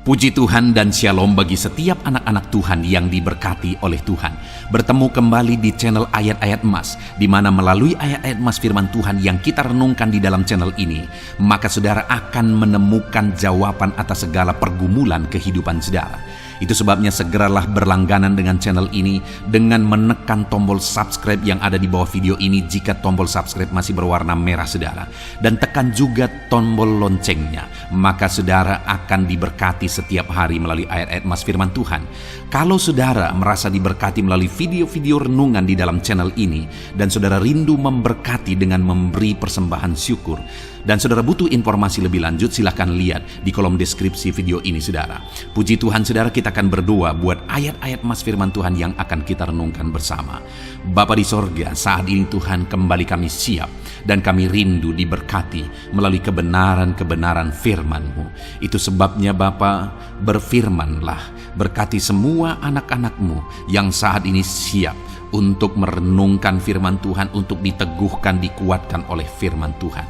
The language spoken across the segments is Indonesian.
Puji Tuhan dan Shalom bagi setiap anak-anak Tuhan yang diberkati oleh Tuhan. Bertemu kembali di channel Ayat-Ayat Emas, di mana melalui ayat-ayat emas firman Tuhan yang kita renungkan di dalam channel ini, maka saudara akan menemukan jawaban atas segala pergumulan kehidupan saudara. Itu sebabnya segeralah berlangganan dengan channel ini dengan menekan tombol subscribe yang ada di bawah video ini jika tombol subscribe masih berwarna merah saudara. Dan tekan juga tombol loncengnya, maka saudara akan diberkati setiap hari melalui ayat-ayat emas firman Tuhan. Kalau saudara merasa diberkati melalui video-video renungan di dalam channel ini, dan saudara rindu memberkati dengan memberi persembahan syukur, dan saudara butuh informasi lebih lanjut, silahkan lihat di kolom deskripsi video ini saudara. Puji Tuhan saudara, kita akan berdoa buat ayat-ayat emas firman Tuhan yang akan kita renungkan bersama. Bapa di sorga, saat ini Tuhan kembali kami siap dan kami rindu diberkati melalui kebenaran-kebenaran firman-Mu. Itu sebabnya Bapa, berfirmanlah, berkati semua anak-anak-Mu yang saat ini siap untuk merenungkan firman Tuhan, untuk diteguhkan, dikuatkan oleh firman Tuhan.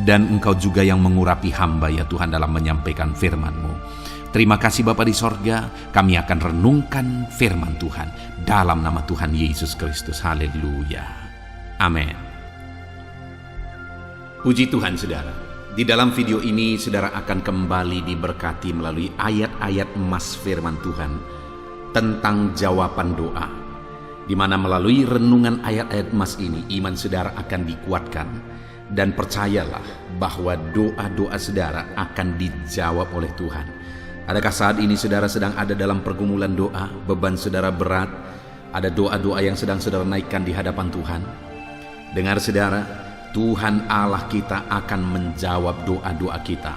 Dan Engkau juga yang mengurapi hamba ya Tuhan dalam menyampaikan firman-Mu. Terima kasih Bapa di sorga, kami akan renungkan firman Tuhan dalam nama Tuhan Yesus Kristus. Haleluya. Amin. Puji Tuhan saudara. Di dalam video ini saudara akan kembali diberkati melalui ayat-ayat emas firman Tuhan tentang jawaban doa, di mana melalui renungan ayat-ayat emas ini iman saudara akan dikuatkan, dan percayalah bahwa doa-doa saudara akan dijawab oleh Tuhan. Adakah saat ini saudara sedang ada dalam pergumulan doa, beban saudara berat, ada doa-doa yang sedang saudara naikkan di hadapan Tuhan? Dengar saudara, Tuhan Allah kita akan menjawab doa-doa kita.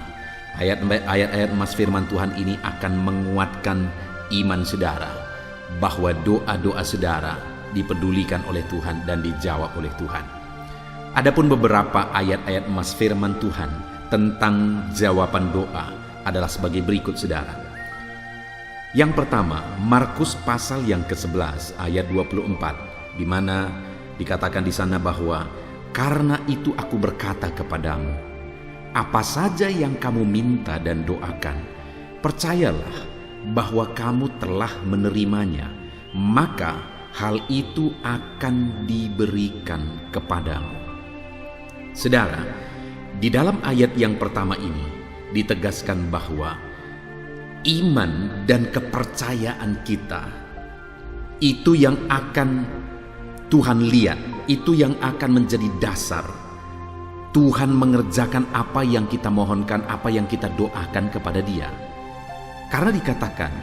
Ayat-ayat emas firman Tuhan ini akan menguatkan iman saudara, bahwa doa-doa saudara dipedulikan oleh Tuhan dan dijawab oleh Tuhan. Adapun beberapa ayat-ayat emas firman Tuhan tentang jawaban doa adalah sebagai berikut saudara. Yang pertama, Markus pasal yang ke-11 ayat 24, di mana dikatakan di sana bahwa karena itu aku berkata kepadamu, apa saja yang kamu minta dan doakan, percayalah bahwa kamu telah menerimanya, maka hal itu akan diberikan kepadamu. Saudara, di dalam ayat yang pertama ini ditegaskan bahwa iman dan kepercayaan kita itu yang akan Tuhan lihat, itu yang akan menjadi dasar Tuhan mengerjakan apa yang kita mohonkan, apa yang kita doakan kepada Dia. Karena dikatakan,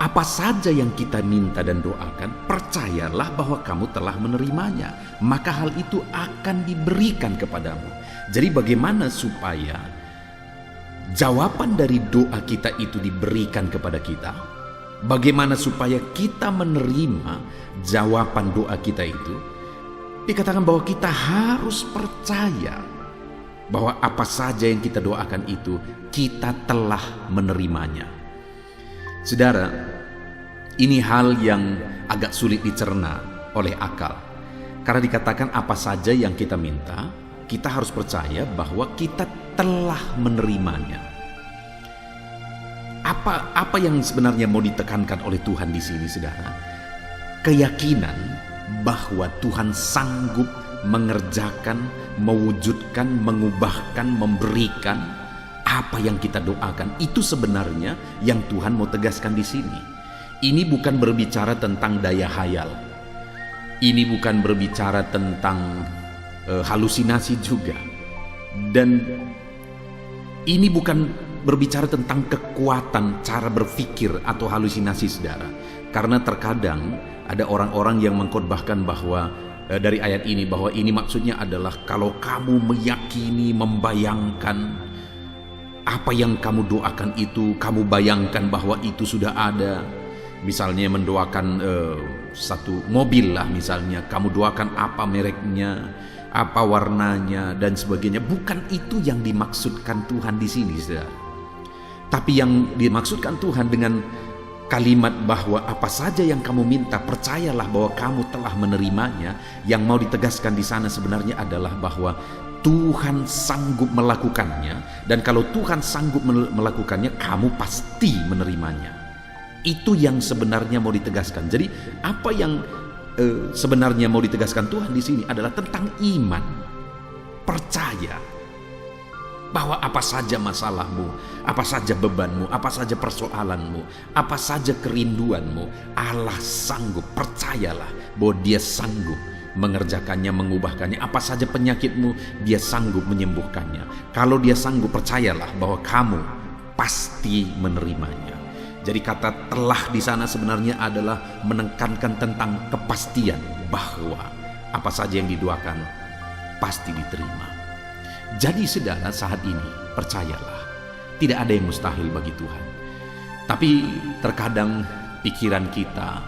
apa saja yang kita minta dan doakan, percayalah bahwa kamu telah menerimanya, maka hal itu akan diberikan kepadamu. Jadi bagaimana supaya jawaban dari doa kita itu diberikan kepada kita? Bagaimana supaya kita menerima jawaban doa kita itu? Dikatakan bahwa kita harus percaya bahwa apa saja yang kita doakan itu kita telah menerimanya. Saudara, ini hal yang agak sulit dicerna oleh akal. Karena dikatakan apa saja yang kita minta, kita harus percaya bahwa kita telah menerimanya. Apa yang sebenarnya mau ditekankan oleh Tuhan di sini, saudara? Keyakinan bahwa Tuhan sanggup mengerjakan, mewujudkan, mengubahkan, memberikan apa yang kita doakan. Itu sebenarnya yang Tuhan mau tegaskan di sini. Ini bukan berbicara tentang daya hayal. Ini bukan berbicara tentang halusinasi juga, dan ini bukan berbicara tentang kekuatan cara berpikir atau halusinasi saudara. Karena terkadang ada orang-orang yang mengkhotbahkan bahwa dari ayat ini, bahwa ini maksudnya adalah kalau kamu meyakini, membayangkan apa yang kamu doakan itu, kamu bayangkan bahwa itu sudah ada. Misalnya mendoakan satu mobil lah misalnya, kamu doakan apa mereknya, apa warnanya dan sebagainya. Bukan itu yang dimaksudkan Tuhan di sini, saudara. Tapi yang dimaksudkan Tuhan dengan kalimat bahwa apa saja yang kamu minta, percayalah bahwa kamu telah menerimanya, yang mau ditegaskan di sana sebenarnya adalah bahwa Tuhan sanggup melakukannya, dan kalau Tuhan sanggup melakukannya, kamu pasti menerimanya. Itu yang sebenarnya mau ditegaskan. Jadi apa yang sebenarnya mau ditegaskan Tuhan di sini adalah tentang iman, percaya bahwa apa saja masalahmu, apa saja bebanmu, apa saja persoalanmu, apa saja kerinduanmu, Allah sanggup. Percayalah bahwa Dia sanggup mengerjakannya, mengubahkannya. Apa saja penyakitmu, Dia sanggup menyembuhkannya. Kalau Dia sanggup, percayalah bahwa kamu pasti menerimanya. Jadi kata telah di sana sebenarnya adalah menekankan tentang kepastian bahwa apa saja yang didoakan pasti diterima. Jadi saudara, saat ini percayalah, tidak ada yang mustahil bagi Tuhan. Tapi terkadang pikiran kita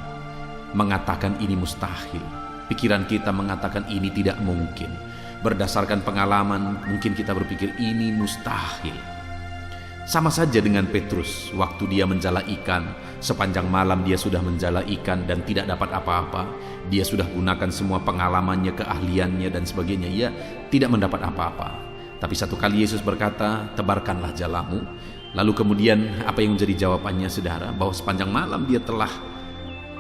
mengatakan ini mustahil. Pikiran kita mengatakan ini tidak mungkin. Berdasarkan pengalaman, mungkin kita berpikir ini mustahil. Sama saja dengan Petrus, waktu dia menjala ikan, sepanjang malam dia sudah menjala ikan dan tidak dapat apa-apa. Dia sudah gunakan semua pengalamannya, keahliannya dan sebagainya, ia tidak mendapat apa-apa. Tapi satu kali Yesus berkata, tebarkanlah jalamu. Lalu kemudian apa yang menjadi jawabannya saudara? Bahwa sepanjang malam dia telah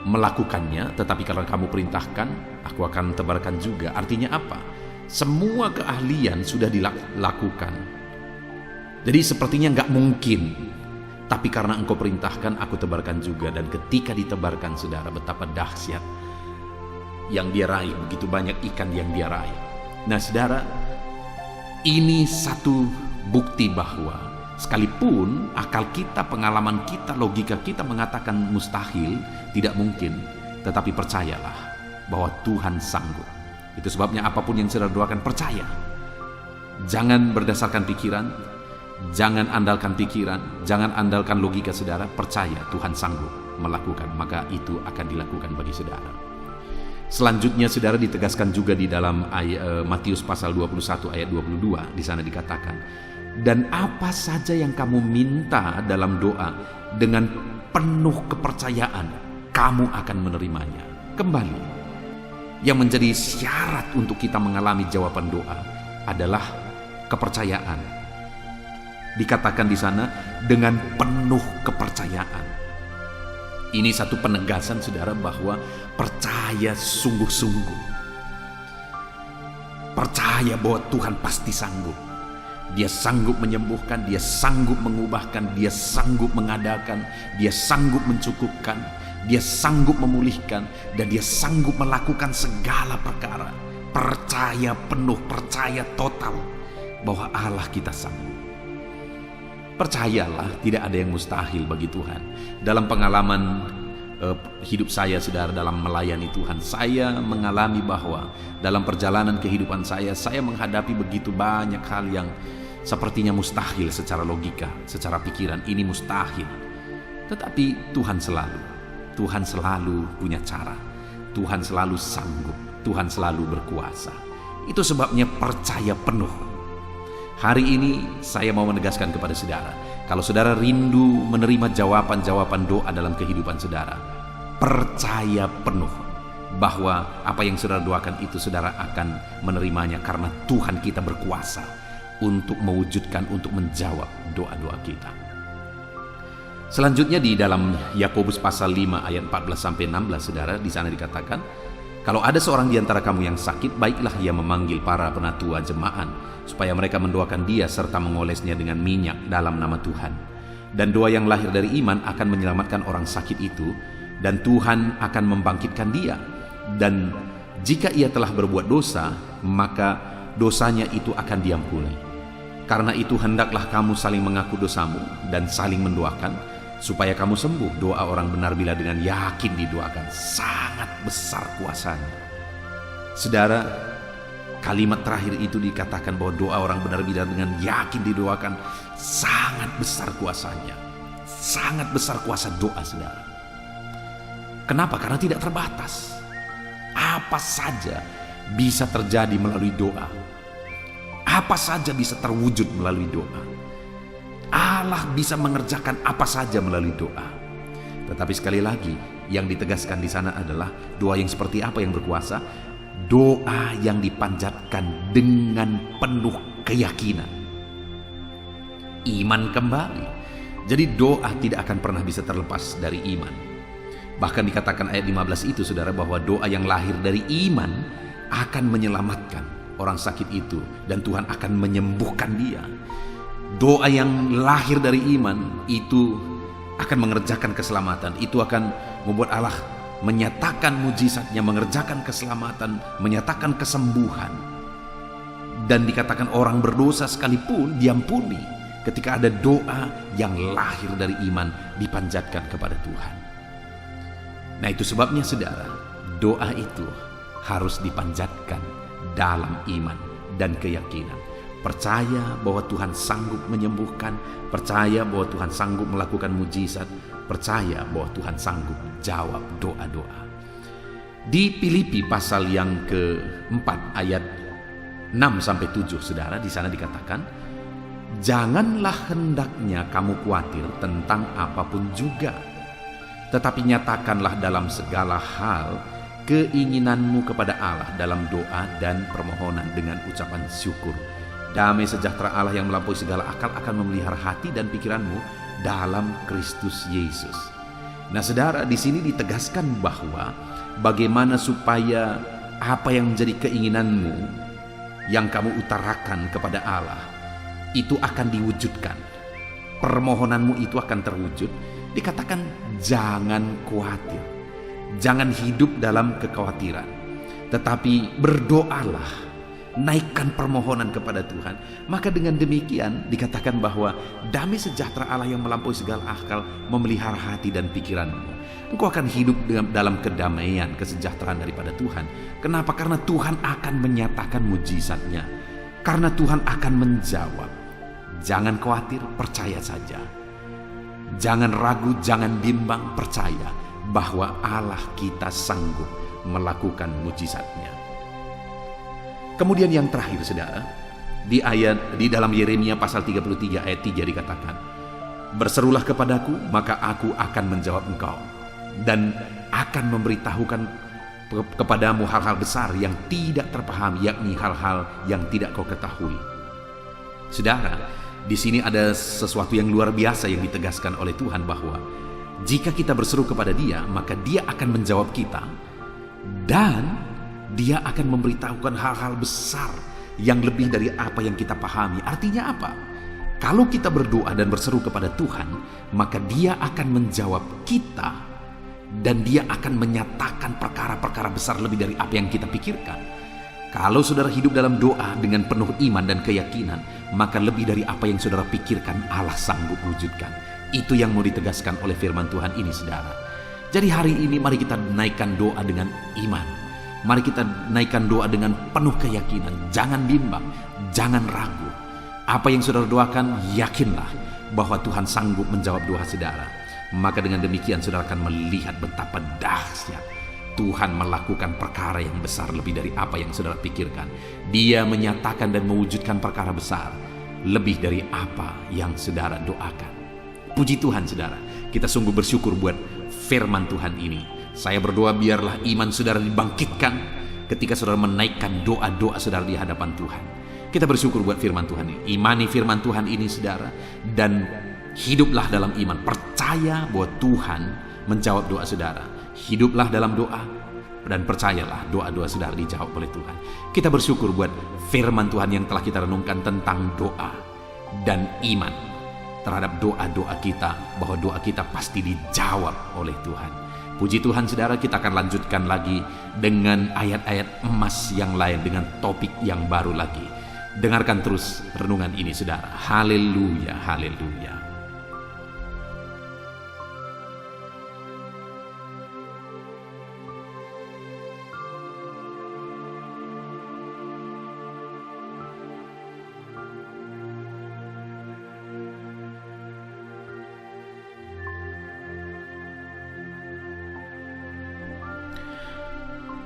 melakukannya, tetapi kalau kamu perintahkan, aku akan tebarkan juga. Artinya apa? Semua keahlian sudah dilakukan. Jadi sepertinya nggak mungkin, tapi karena engkau perintahkan, aku tebarkan juga. Dan ketika ditebarkan saudara, betapa dahsyat yang dia raih, begitu banyak ikan yang dia raih. Nah saudara, ini satu bukti bahwa sekalipun akal kita, pengalaman kita, logika kita mengatakan mustahil, tidak mungkin, tetapi percayalah bahwa Tuhan sanggup. Itu sebabnya apapun yang saudara doakan, percaya. Jangan berdasarkan pikiran, jangan andalkan pikiran, jangan andalkan logika saudara, percaya Tuhan sanggup melakukan, maka itu akan dilakukan bagi saudara. Selanjutnya saudara, ditegaskan juga di dalam Matius pasal 21 ayat 22, di sana dikatakan, dan apa saja yang kamu minta dalam doa dengan penuh kepercayaan, kamu akan menerimanya. Kembali, yang menjadi syarat untuk kita mengalami jawaban doa adalah kepercayaan. Dikatakan di sana dengan penuh kepercayaan. Ini satu penegasan saudara bahwa percaya sungguh-sungguh. Percaya bahwa Tuhan pasti sanggup. Dia sanggup menyembuhkan, Dia sanggup mengubahkan, Dia sanggup mengadakan, Dia sanggup mencukupkan, Dia sanggup memulihkan, dan Dia sanggup melakukan segala perkara. Percaya penuh, percaya total bahwa Allah kita sanggup. Percayalah, tidak ada yang mustahil bagi Tuhan. Dalam pengalaman hidup saya saudara, dalam melayani Tuhan, saya mengalami bahwa dalam perjalanan kehidupan saya menghadapi begitu banyak hal yang sepertinya mustahil secara logika, secara pikiran, ini mustahil. Tetapi Tuhan selalu punya cara. Tuhan selalu sanggup, Tuhan selalu berkuasa. Itu sebabnya percaya penuh. Hari ini saya mau menegaskan kepada saudara, kalau saudara rindu menerima jawaban-jawaban doa dalam kehidupan saudara, percaya penuh bahwa apa yang saudara doakan itu saudara akan menerimanya, karena Tuhan kita berkuasa untuk mewujudkan, untuk menjawab doa-doa kita. Selanjutnya di dalam Yakobus pasal 5 ayat 14-16 saudara, di sana dikatakan, kalau ada seorang di antara kamu yang sakit, baiklah ia memanggil para penatua jemaat supaya mereka mendoakan dia serta mengolesnya dengan minyak dalam nama Tuhan. Dan doa yang lahir dari iman akan menyelamatkan orang sakit itu, dan Tuhan akan membangkitkan dia. Dan jika ia telah berbuat dosa, maka dosanya itu akan diampuni. Karena itu hendaklah kamu saling mengaku dosamu dan saling mendoakan, supaya kamu sembuh. Doa orang benar bila dengan yakin didoakan, sangat besar kuasanya. Saudara, kalimat terakhir itu dikatakan bahwa doa orang benar bila dengan yakin didoakan, sangat besar kuasanya. Sangat besar kuasa doa saudara. Kenapa? Karena tidak terbatas. Apa saja bisa terjadi melalui doa. Apa saja bisa terwujud melalui doa. Allah bisa mengerjakan apa saja melalui doa. Tetapi sekali lagi, yang ditegaskan di sana adalah doa yang seperti apa yang berkuasa? doa yang dipanjatkan dengan penuh keyakinan. Iman kembali. Jadi doa tidak akan pernah bisa terlepas dari iman. Bahkan dikatakan ayat 15 itu saudara, bahwa doa yang lahir dari iman akan menyelamatkan orang sakit itu, dan Tuhan akan menyembuhkan dia. Doa yang lahir dari iman itu akan mengerjakan keselamatan. Itu akan membuat Allah menyatakan mujizatnya, mengerjakan keselamatan, menyatakan kesembuhan. Dan dikatakan orang berdosa sekalipun diampuni ketika ada doa yang lahir dari iman dipanjatkan kepada Tuhan. Nah, itu sebabnya saudara, doa itu harus dipanjatkan dalam iman dan keyakinan. Percaya bahwa Tuhan sanggup menyembuhkan, percaya bahwa Tuhan sanggup melakukan mujizat, percaya bahwa Tuhan sanggup jawab doa-doa. Di Filipi pasal yang ke-4 ayat 6-7 saudara, di sana dikatakan, janganlah hendaknya kamu khawatir tentang apapun juga, tetapi nyatakanlah dalam segala hal keinginanmu kepada Allah dalam doa dan permohonan dengan ucapan syukur. Damai sejahtera Allah yang melampaui segala akal akan memelihara hati dan pikiranmu dalam Kristus Yesus. Nah saudara, di sini ditegaskan bahwa bagaimana supaya apa yang menjadi keinginanmu yang kamu utarakan kepada Allah itu akan diwujudkan. Permohonanmu itu akan terwujud. Dikatakan jangan khawatir. Jangan hidup dalam kekhawatiran, tetapi berdoalah, naikkan permohonan kepada Tuhan. Maka dengan demikian dikatakan bahwa damai sejahtera Allah yang melampaui segala akal memelihara hati dan pikiranmu. Engkau akan hidup dalam kedamaian, kesejahteraan daripada Tuhan. Kenapa? Karena Tuhan akan menyatakan mujizatnya, karena Tuhan akan menjawab. Jangan khawatir, percaya saja. Jangan ragu, jangan bimbang, percaya bahwa Allah kita sanggup melakukan mujizatnya. Kemudian yang terakhir saudara, di dalam Yeremia pasal 33 ayat 3 dikatakan, berserulah kepadaku maka aku akan menjawab engkau dan akan memberitahukan kepadamu hal-hal besar yang tidak terpahami, yakni hal-hal yang tidak kau ketahui. Saudara, di sini ada sesuatu yang luar biasa yang ditegaskan oleh Tuhan, bahwa jika kita berseru kepada Dia, maka Dia akan menjawab kita, dan Dia akan memberitahukan hal-hal besar yang lebih dari apa yang kita pahami. Artinya apa? Kalau kita berdoa dan berseru kepada Tuhan, maka Dia akan menjawab kita, dan Dia akan menyatakan perkara-perkara besar lebih dari apa yang kita pikirkan. Kalau saudara hidup dalam doa dengan penuh iman dan keyakinan, maka lebih dari apa yang saudara pikirkan Allah sanggup wujudkan. Itu yang mau ditegaskan oleh firman Tuhan ini saudara. Jadi hari ini mari kita naikkan doa dengan iman. Mari kita naikkan doa dengan penuh keyakinan. Jangan bimbang, jangan ragu. Apa yang saudara doakan, yakinlah bahwa Tuhan sanggup menjawab doa saudara. Maka dengan demikian saudara akan melihat betapa dahsyat Tuhan melakukan perkara yang besar lebih dari apa yang saudara pikirkan. Dia menyatakan dan mewujudkan perkara besar lebih dari apa yang saudara doakan. Puji Tuhan saudara, kita sungguh bersyukur buat firman Tuhan ini. Saya berdoa biarlah iman saudara dibangkitkan ketika saudara menaikkan doa-doa saudara di hadapan Tuhan. Kita bersyukur buat firman Tuhan ini. Imani firman Tuhan ini saudara, dan hiduplah dalam iman. Percaya bahwa Tuhan menjawab doa saudara. Hiduplah dalam doa dan percayalah doa-doa saudara dijawab oleh Tuhan. Kita bersyukur buat firman Tuhan yang telah kita renungkan tentang doa dan iman terhadap doa-doa kita, bahwa doa kita pasti dijawab oleh Tuhan. Puji Tuhan saudara, kita akan lanjutkan lagi dengan ayat-ayat emas yang lain, dengan topik yang baru lagi. Dengarkan terus renungan ini saudara. Haleluya, haleluya.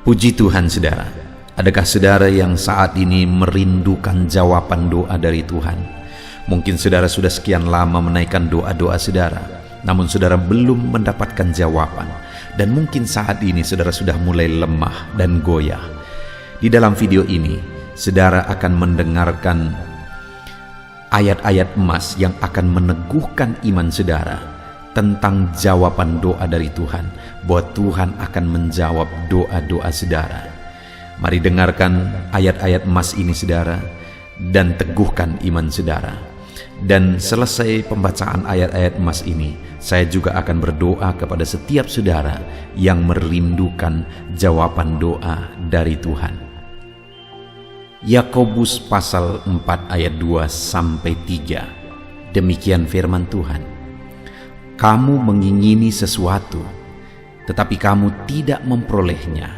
Puji Tuhan saudara. Adakah saudara yang saat ini merindukan jawaban doa dari Tuhan? Mungkin saudara sudah sekian lama menaikkan doa-doa saudara, namun saudara belum mendapatkan jawaban. Dan mungkin saat ini saudara sudah mulai lemah dan goyah. Di dalam video ini, saudara akan mendengarkan ayat-ayat emas yang akan meneguhkan iman saudara tentang jawaban doa dari Tuhan, bahwa Tuhan akan menjawab doa-doa saudara. Mari dengarkan ayat-ayat emas ini saudara, dan teguhkan iman saudara. Dan selesai pembacaan ayat-ayat emas ini, saya juga akan berdoa kepada setiap saudara yang merindukan jawaban doa dari Tuhan. Yakobus pasal 4 ayat 2-3. Demikian firman Tuhan. Kamu mengingini sesuatu, tetapi kamu tidak memperolehnya.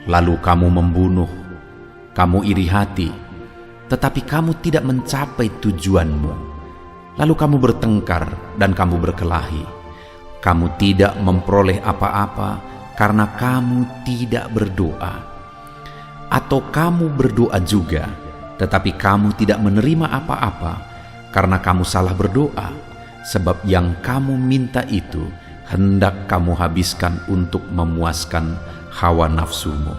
Lalu kamu membunuh, kamu iri hati, tetapi kamu tidak mencapai tujuanmu. Lalu kamu bertengkar dan kamu berkelahi. Kamu tidak memperoleh apa-apa karena kamu tidak berdoa. Atau kamu berdoa juga, tetapi kamu tidak menerima apa-apa karena kamu salah berdoa, sebab yang kamu minta itu hendak kamu habiskan untuk memuaskan hawa nafsumu.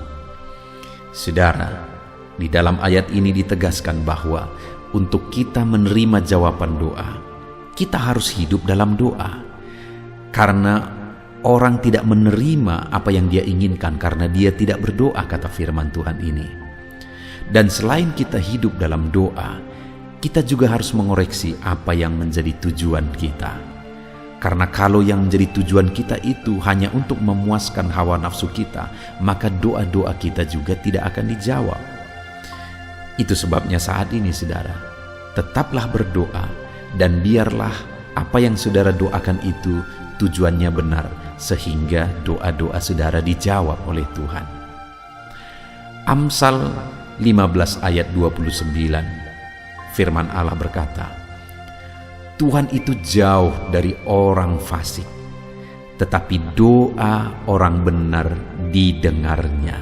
Saudara, di dalam ayat ini ditegaskan bahwa untuk kita menerima jawaban doa, kita harus hidup dalam doa. Karena orang tidak menerima apa yang dia inginkan karena dia tidak berdoa, kata firman Tuhan ini. Dan selain kita hidup dalam doa, kita juga harus mengoreksi apa yang menjadi tujuan kita. Karena kalau yang menjadi tujuan kita itu hanya untuk memuaskan hawa nafsu kita, maka doa-doa kita juga tidak akan dijawab. Itu sebabnya saat ini saudara, tetaplah berdoa dan biarlah apa yang saudara doakan itu tujuannya benar, sehingga doa-doa saudara dijawab oleh Tuhan. Amsal 15 ayat 29, firman Allah berkata, Tuhan itu jauh dari orang fasik, tetapi doa orang benar didengarnya.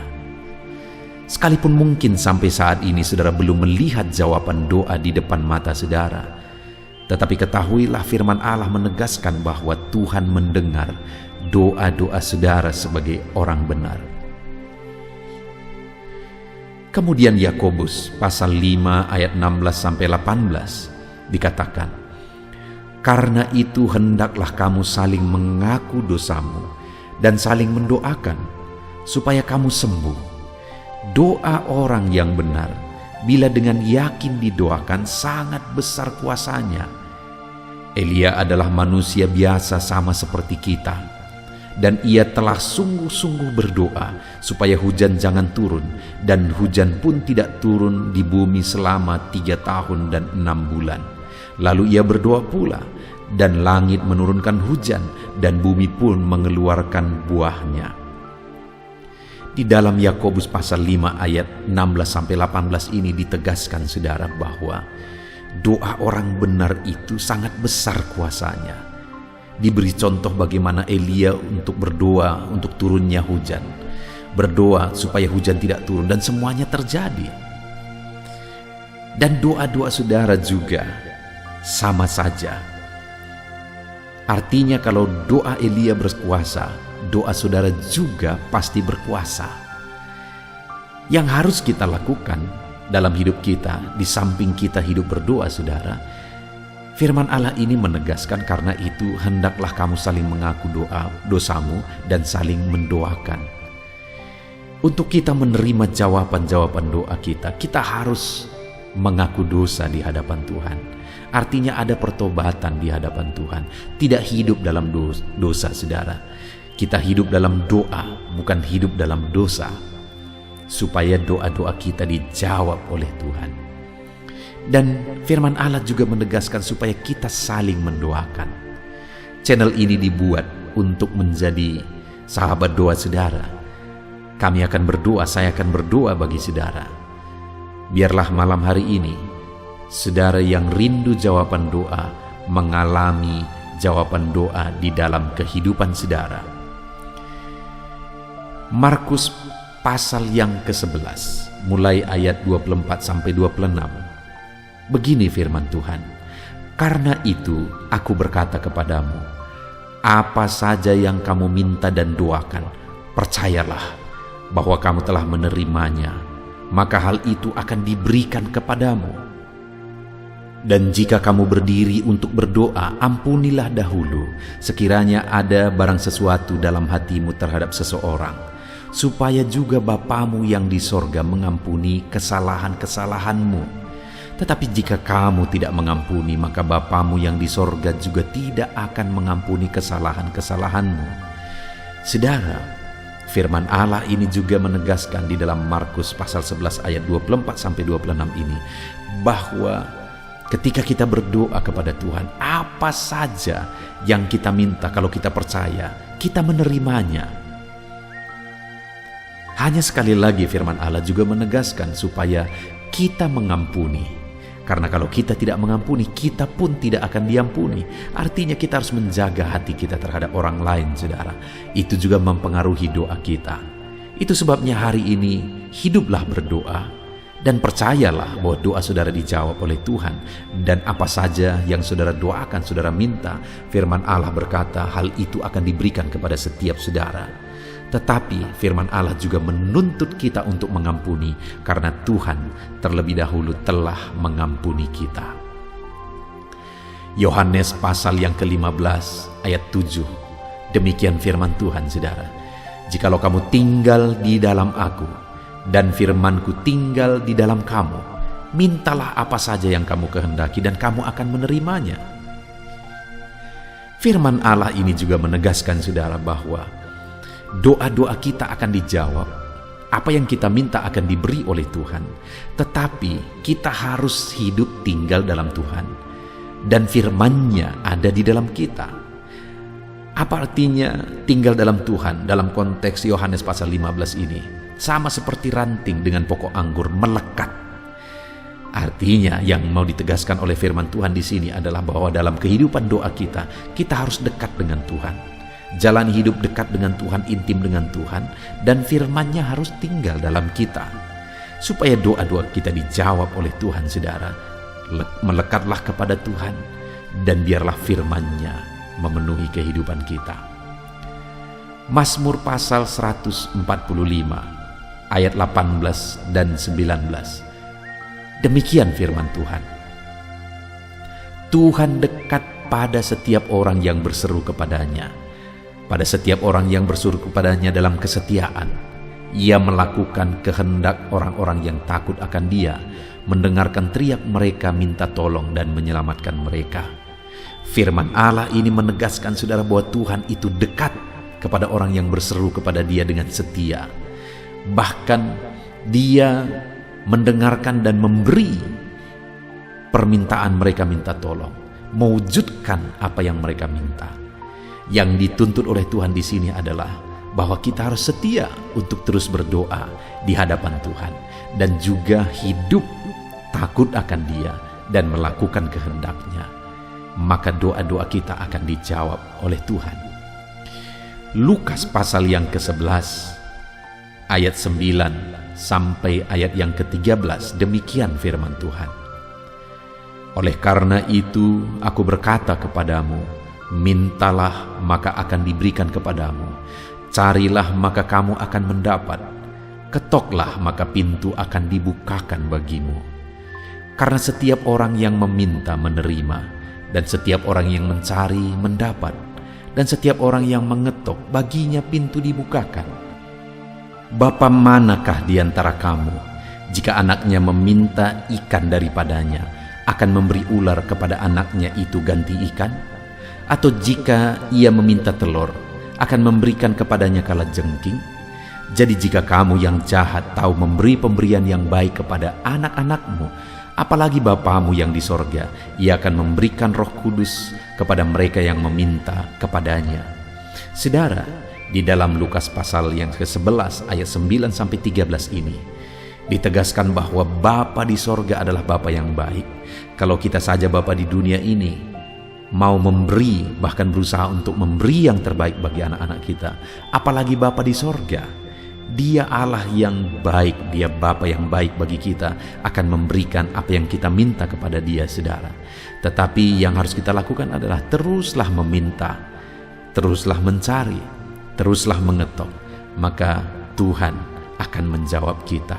Sekalipun mungkin sampai saat ini saudara belum melihat jawaban doa di depan mata saudara, tetapi ketahuilah firman Allah menegaskan bahwa Tuhan mendengar doa-doa saudara sebagai orang benar. Kemudian Yakobus pasal 5 ayat 16-18 dikatakan, karena itu hendaklah kamu saling mengaku dosamu dan saling mendoakan supaya kamu sembuh. Doa orang yang benar, bila dengan yakin didoakan, sangat besar kuasanya. Elia adalah manusia biasa sama seperti kita, dan ia telah sungguh-sungguh berdoa supaya hujan jangan turun, dan hujan pun tidak turun di bumi selama 3 tahun dan 6 bulan. Lalu ia berdoa pula, dan langit menurunkan hujan, dan bumi pun mengeluarkan buahnya. Di dalam Yakobus pasal 5 ayat 16-18 ini ditegaskan saudara bahwa doa orang benar itu sangat besar kuasanya. Diberi contoh bagaimana Elia untuk berdoa untuk turunnya hujan, berdoa supaya hujan tidak turun, dan semuanya terjadi. Dan doa-doa saudara juga sama saja. Artinya kalau doa Elia berkuasa, doa saudara juga pasti berkuasa. Yang harus kita lakukan dalam hidup kita, di samping kita hidup berdoa saudara, firman Allah ini menegaskan, karena itu hendaklah kamu saling mengaku dosamu dan saling mendoakan. Untuk kita menerima jawaban-jawaban doa kita, kita harus mengaku dosa di hadapan Tuhan. Artinya ada pertobatan di hadapan Tuhan. Tidak hidup dalam dosa saudara. Kita hidup dalam doa, bukan hidup dalam dosa, supaya doa-doa kita dijawab oleh Tuhan. Dan firman Allah juga menegaskan supaya kita saling mendoakan. Channel ini dibuat untuk menjadi sahabat doa saudara. Kami akan berdoa, saya akan berdoa bagi saudara. Biarlah malam hari ini, saudara yang rindu jawaban doa, mengalami jawaban doa di dalam kehidupan saudara. Markus pasal yang ke-11, mulai ayat 24-26. Begini firman Tuhan, karena itu aku berkata kepadamu, apa saja yang kamu minta dan doakan, percayalah bahwa kamu telah menerimanya, maka hal itu akan diberikan kepadamu. Dan jika kamu berdiri untuk berdoa, ampunilah dahulu sekiranya ada barang sesuatu dalam hatimu terhadap seseorang, supaya juga Bapamu yang di sorga mengampuni kesalahan-kesalahanmu. Tetapi jika kamu tidak mengampuni, maka Bapamu yang di sorga juga tidak akan mengampuni kesalahan-kesalahanmu. Saudara, firman Allah ini juga menegaskan di dalam Markus pasal 11 ayat 24-26 ini, bahwa ketika kita berdoa kepada Tuhan, apa saja yang kita minta, kalau kita percaya, kita menerimanya. Hanya sekali lagi firman Allah juga menegaskan supaya kita mengampuni. Karena kalau kita tidak mengampuni, kita pun tidak akan diampuni. Artinya kita harus menjaga hati kita terhadap orang lain, saudara. Itu juga mempengaruhi doa kita. Itu sebabnya hari ini hiduplah berdoa. Dan percayalah bahwa doa saudara dijawab oleh Tuhan. Dan apa saja yang saudara doakan, saudara minta, firman Allah berkata hal itu akan diberikan kepada setiap saudara. Tetapi firman Allah juga menuntut kita untuk mengampuni, karena Tuhan terlebih dahulu telah mengampuni kita. Yohanes pasal yang ke-15 ayat 7. Demikian firman Tuhan, saudara. Jikalau kamu tinggal di dalam aku, dan firman-Ku tinggal di dalam kamu, mintalah apa saja yang kamu kehendaki dan kamu akan menerimanya. Firman Allah ini juga menegaskan, saudara, bahwa doa-doa kita akan dijawab. Apa yang kita minta akan diberi oleh Tuhan. Tetapi kita harus hidup tinggal dalam Tuhan, dan firman-Nya ada di dalam kita. Apa artinya tinggal dalam Tuhan dalam konteks Yohanes pasal 15 ini? Sama seperti ranting dengan pokok anggur melekat. Artinya yang mau ditegaskan oleh firman Tuhan di sini adalah bahwa dalam kehidupan doa kita harus dekat dengan Tuhan. Jalani hidup dekat dengan Tuhan, intim dengan Tuhan, dan firman-Nya harus tinggal dalam kita. Supaya doa-doa kita dijawab oleh Tuhan, saudara, melekatlah kepada Tuhan, dan biarlah firman-Nya memenuhi kehidupan kita. Mazmur pasal 145 ayat 18 dan 19. Demikian firman Tuhan. Tuhan dekat pada setiap orang yang berseru kepadanya, pada setiap orang yang berseru kepadanya dalam kesetiaan. Ia melakukan kehendak orang-orang yang takut akan Dia, mendengarkan teriak mereka minta tolong dan menyelamatkan mereka. Firman Allah ini menegaskan, saudara, bahwa Tuhan itu dekat kepada orang yang berseru kepada Dia dengan setia. Bahkan Dia mendengarkan dan memberi permintaan mereka minta tolong, mewujudkan apa yang mereka minta. Yang dituntut oleh Tuhan di sini adalah bahwa kita harus setia untuk terus berdoa di hadapan Tuhan, dan juga hidup takut akan Dia dan melakukan kehendak-Nya. Maka doa-doa kita akan dijawab oleh Tuhan. Lukas pasal yang ke-11 ayat 9 sampai ayat yang ke-13, demikian firman Tuhan. Oleh karena itu aku berkata kepadamu, mintalah maka akan diberikan kepadamu, carilah maka kamu akan mendapat, ketoklah maka pintu akan dibukakan bagimu. Karena setiap orang yang meminta menerima, dan setiap orang yang mencari mendapat, dan setiap orang yang mengetok baginya pintu dibukakan. Bapa manakah di antara kamu, jika anaknya meminta ikan daripadanya, akan memberi ular kepada anaknya itu ganti ikan? Atau jika ia meminta telur, akan memberikan kepadanya kalajengking? Jadi jika kamu yang jahat tahu memberi pemberian yang baik kepada anak-anakmu, apalagi Bapamu yang di sorga, Ia akan memberikan Roh Kudus kepada mereka yang meminta kepadanya. Saudara, di dalam Lukas pasal yang ke-11 ayat 9-13 ini ditegaskan bahwa Bapa di sorga adalah Bapa yang baik. Kalau kita saja Bapa di dunia ini mau memberi, bahkan berusaha untuk memberi yang terbaik bagi anak-anak kita, apalagi Bapa di sorga. Dia Allah yang baik, Dia Bapa yang baik bagi kita, akan memberikan apa yang kita minta kepada Dia, saudara. Tetapi yang harus kita lakukan adalah teruslah meminta, teruslah mencari, teruslah mengetok, maka Tuhan akan menjawab kita.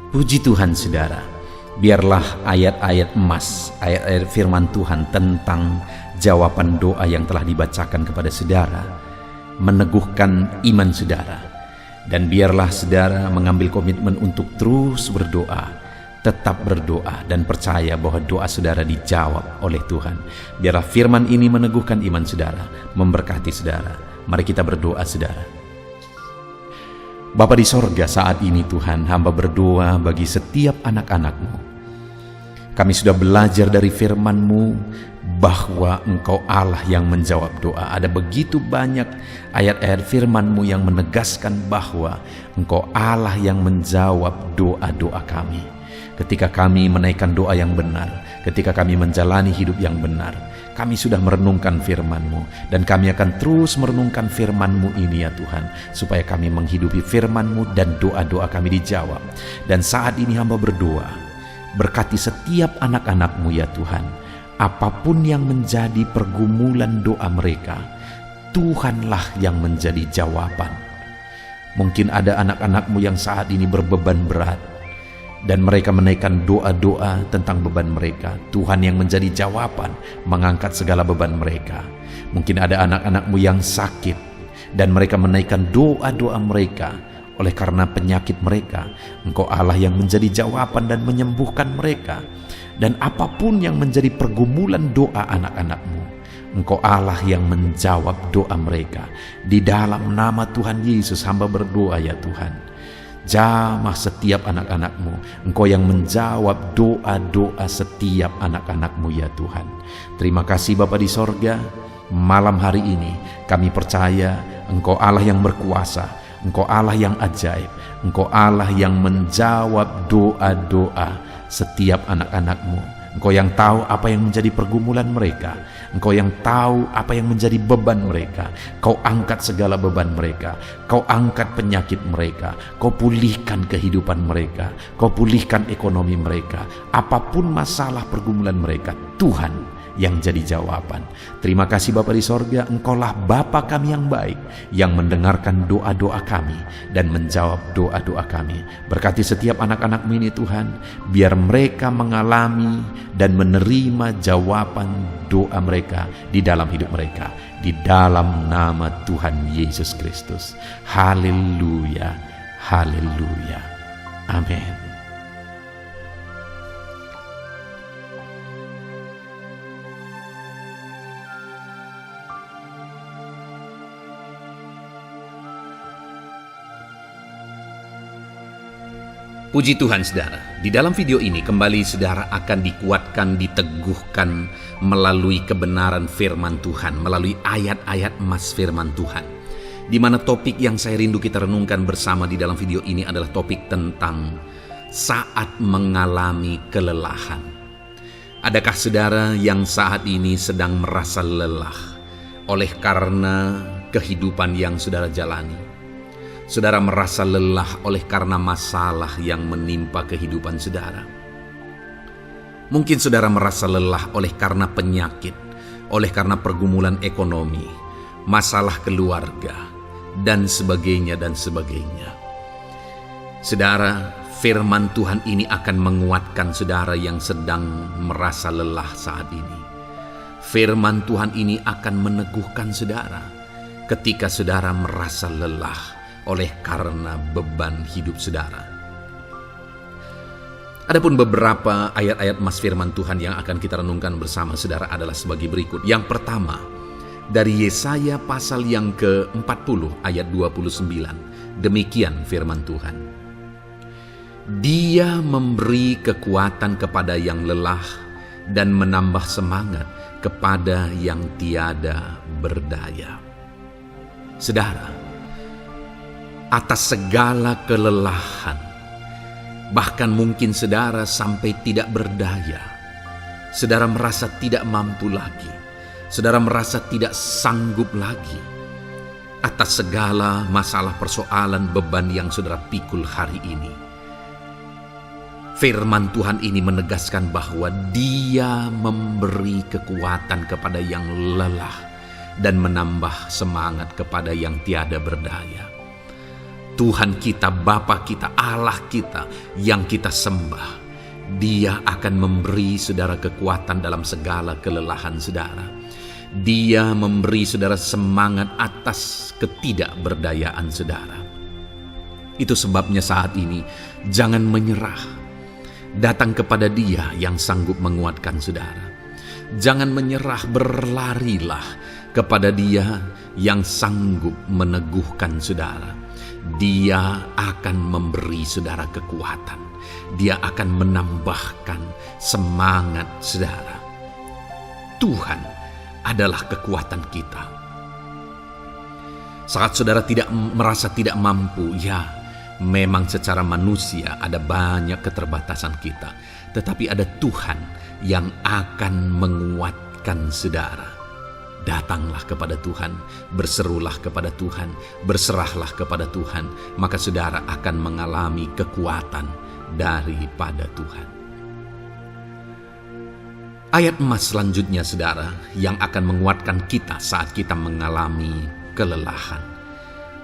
Puji Tuhan saudara, biarlah ayat-ayat emas, ayat-ayat firman Tuhan tentang jawaban doa yang telah dibacakan kepada saudara meneguhkan iman saudara. Dan biarlah saudara mengambil komitmen untuk terus berdoa, tetap berdoa dan percaya bahwa doa saudara dijawab oleh Tuhan. Biarlah firman ini meneguhkan iman saudara, memberkati saudara. Mari kita berdoa saudara. Bapa di sorga, saat ini Tuhan, hamba berdoa bagi setiap anak-anak-Mu. Kami sudah belajar dari firman-Mu bahwa Engkau Allah yang menjawab doa. Ada begitu banyak ayat-ayat firman-Mu yang menegaskan bahwa Engkau Allah yang menjawab doa-doa kami. Ketika kami menaikkan doa yang benar, ketika kami menjalani hidup yang benar, kami sudah merenungkan firman-Mu, dan kami akan terus merenungkan firman-Mu ini ya Tuhan, supaya kami menghidupi firman-Mu dan doa-doa kami dijawab. Dan saat ini hamba berdoa, berkati setiap anak-anak-Mu ya Tuhan, apapun yang menjadi pergumulan doa mereka, Tuhanlah yang menjadi jawaban. Mungkin ada anak-anak-Mu yang saat ini berbeban berat, dan mereka menaikkan doa-doa tentang beban mereka. Tuhan yang menjadi jawaban, mengangkat segala beban mereka. Mungkin ada anak-anak-Mu yang sakit, dan mereka menaikkan doa-doa mereka. Oleh karena penyakit mereka, Engkau Allah yang menjadi jawaban dan menyembuhkan mereka. Dan apapun yang menjadi pergumulan doa anak-anak-Mu, Engkau Allah yang menjawab doa mereka. Di dalam nama Tuhan Yesus hamba berdoa ya Tuhan, jamah setiap anak-anak-Mu. Engkau yang menjawab doa-doa setiap anak-anak-Mu ya Tuhan. Terima kasih Bapa di sorga. Malam hari ini kami percaya Engkau Allah yang berkuasa, Engkau Allah yang ajaib, Engkau Allah yang menjawab doa-doa setiap anak-anak-Mu. Engkau yang tahu apa yang menjadi pergumulan mereka. Engkau yang tahu apa yang menjadi beban mereka. Kau angkat segala beban mereka. Kau angkat penyakit mereka. Kau pulihkan kehidupan mereka. Kau pulihkan ekonomi mereka. Apapun masalah pergumulan mereka, Tuhan yang jadi jawaban. Terima kasih Bapa di sorga, Engkaulah Bapa kami yang baik, yang mendengarkan doa-doa kami dan menjawab doa-doa kami. Berkati setiap anak-anak-Mu ini Tuhan, biar mereka mengalami dan menerima jawaban doa mereka di dalam hidup mereka. Di dalam nama Tuhan Yesus Kristus. Haleluya, haleluya, amin. Puji Tuhan saudara, di dalam video ini kembali saudara akan dikuatkan, diteguhkan melalui kebenaran firman Tuhan, melalui ayat-ayat emas firman Tuhan. Di mana topik yang saya rindu kita renungkan bersama di dalam video ini adalah topik tentang saat mengalami kelelahan. Adakah saudara yang saat ini sedang merasa lelah oleh karena kehidupan yang saudara jalani? Saudara merasa lelah oleh karena masalah yang menimpa kehidupan saudara. Mungkin saudara merasa lelah oleh karena penyakit, oleh karena pergumulan ekonomi, masalah keluarga, dan sebagainya dan sebagainya. Saudara, firman Tuhan ini akan menguatkan saudara yang sedang merasa lelah saat ini. Firman Tuhan ini akan meneguhkan saudara ketika saudara merasa lelah oleh karena beban hidup saudara. Adapun beberapa ayat-ayat emas firman Tuhan yang akan kita renungkan bersama saudara adalah sebagai berikut. Yang pertama, dari Yesaya pasal yang ke-40 ayat 29. Demikian firman Tuhan. Dia memberi kekuatan kepada yang lelah dan menambah semangat kepada yang tiada berdaya. Saudara, atas segala kelelahan, bahkan mungkin saudara sampai tidak berdaya, saudara merasa tidak mampu lagi, saudara merasa tidak sanggup lagi, atas segala masalah persoalan beban yang saudara pikul hari ini, firman Tuhan ini menegaskan bahwa Dia memberi kekuatan kepada yang lelah dan menambah semangat kepada yang tiada berdaya. Tuhan kita, Bapa kita, Allah kita yang kita sembah, Dia akan memberi saudara kekuatan dalam segala kelelahan saudara. Dia memberi saudara semangat atas ketidakberdayaan saudara. Itu sebabnya saat ini jangan menyerah. Datang kepada Dia yang sanggup menguatkan saudara. Jangan menyerah, berlarilah kepada Dia yang sanggup meneguhkan saudara. Dia akan memberi saudara kekuatan. Dia akan menambahkan semangat saudara. Tuhan adalah kekuatan kita. Saat saudara merasa tidak mampu, ya, memang secara manusia ada banyak keterbatasan kita. Tetapi ada Tuhan yang akan menguatkan saudara. Datanglah kepada Tuhan, berserulah kepada Tuhan, berserahlah kepada Tuhan, maka saudara akan mengalami kekuatan daripada Tuhan. Ayat emas selanjutnya saudara yang akan menguatkan kita saat kita mengalami kelelahan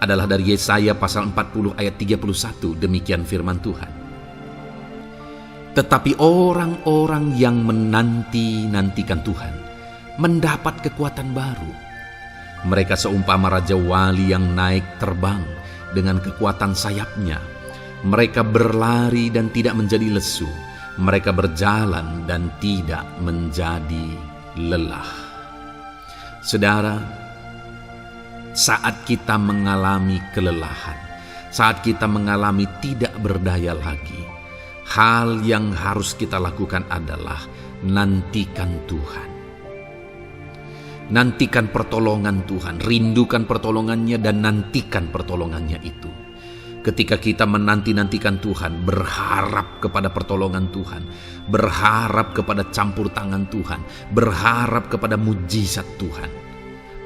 adalah dari Yesaya pasal 40 ayat 31. Demikian firman Tuhan. Tetapi orang-orang yang menanti-nantikan Tuhan mendapat kekuatan baru. Mereka seumpama Raja Wali yang naik terbang dengan kekuatan sayapnya. Mereka berlari dan tidak menjadi lesu. Mereka berjalan dan tidak menjadi lelah. Saudara, saat kita mengalami kelelahan, saat kita mengalami tidak berdaya lagi, hal yang harus kita lakukan adalah nantikan Tuhan. Nantikan pertolongan Tuhan, rindukan pertolongannya dan nantikan pertolongannya itu. Ketika kita menanti-nantikan Tuhan, berharap kepada pertolongan Tuhan, berharap kepada campur tangan Tuhan, berharap kepada mujizat Tuhan,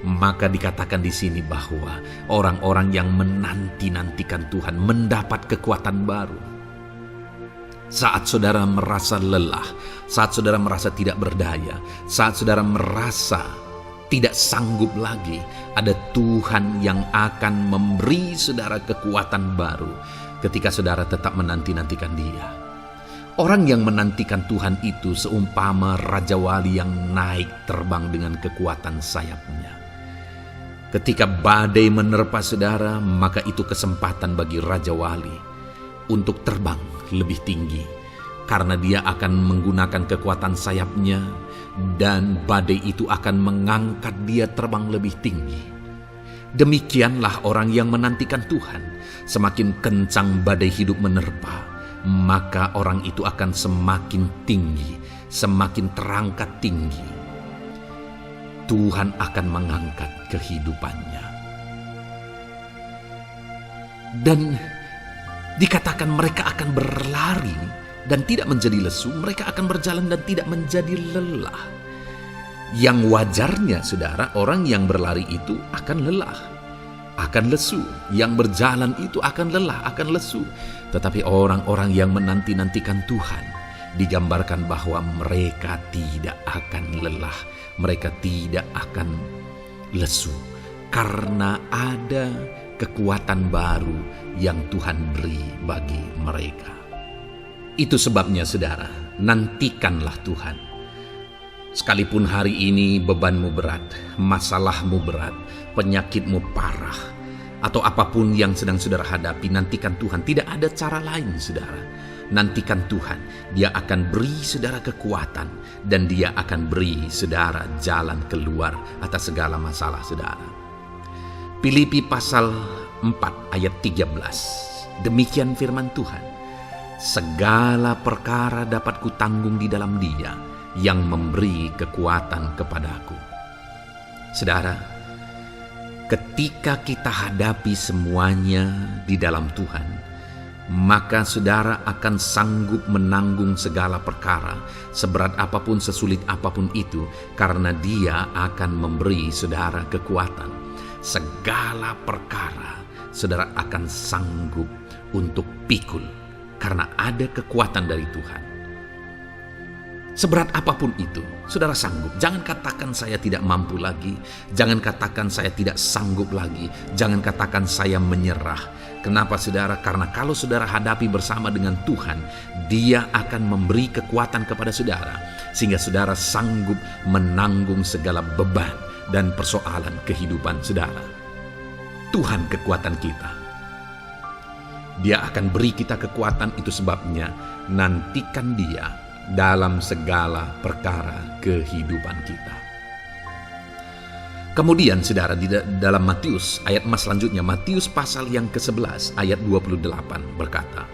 maka dikatakan di sini bahwa orang-orang yang menanti-nantikan Tuhan mendapat kekuatan baru. Saat saudara merasa lelah, saat saudara merasa tidak berdaya, saat saudara merasa tidak sanggup lagi, ada Tuhan yang akan memberi saudara kekuatan baru ketika saudara tetap menanti-nantikan Dia. Orang yang menantikan Tuhan itu seumpama Raja Wali yang naik terbang dengan kekuatan sayapnya. Ketika badai menerpa saudara, maka itu kesempatan bagi Raja Wali untuk terbang lebih tinggi, karena dia akan menggunakan kekuatan sayapnya dan badai itu akan mengangkat dia terbang lebih tinggi. Demikianlah orang yang menantikan Tuhan. Semakin kencang badai hidup menerpa, maka orang itu akan semakin tinggi, semakin terangkat tinggi. Tuhan akan mengangkat kehidupannya. Dan dikatakan mereka akan berlari dan tidak menjadi lesu, mereka akan berjalan dan tidak menjadi lelah. Yang wajarnya saudara, orang yang berlari itu akan lelah, akan lesu. Yang berjalan itu akan lelah, akan lesu. Tetapi orang-orang yang menanti-nantikan Tuhan, digambarkan bahwa mereka tidak akan lelah, mereka tidak akan lesu, karena ada kekuatan baru yang Tuhan beri bagi mereka. Itu sebabnya saudara, nantikanlah Tuhan. Sekalipun hari ini bebanmu berat, masalahmu berat, penyakitmu parah, atau apapun yang sedang saudara hadapi, nantikan Tuhan. Tidak ada cara lain saudara. Nantikan Tuhan, Dia akan beri saudara kekuatan, dan Dia akan beri saudara jalan keluar atas segala masalah saudara. Filipi pasal 4 ayat 13. Demikian firman Tuhan. Segala perkara dapat kutanggung di dalam Dia yang memberi kekuatan kepadaku. Saudara, ketika kita hadapi semuanya di dalam Tuhan, maka saudara akan sanggup menanggung segala perkara, seberat apapun, sesulit apapun itu, karena Dia akan memberi saudara kekuatan. Segala perkara saudara akan sanggup untuk pikul, karena ada kekuatan dari Tuhan. Seberat apapun itu, saudara sanggup. Jangan katakan saya tidak mampu lagi. Jangan katakan saya tidak sanggup lagi. Jangan katakan saya menyerah. Kenapa saudara? Karena kalau saudara hadapi bersama dengan Tuhan, Dia akan memberi kekuatan kepada saudara, sehingga saudara sanggup menanggung segala beban dan persoalan kehidupan saudara. Tuhan kekuatan kita. Dia akan beri kita kekuatan, itu sebabnya nantikan Dia dalam segala perkara kehidupan kita. Kemudian saudara, di dalam Matius ayat selanjutnya, Matius pasal yang ke-11 ayat 28 berkata,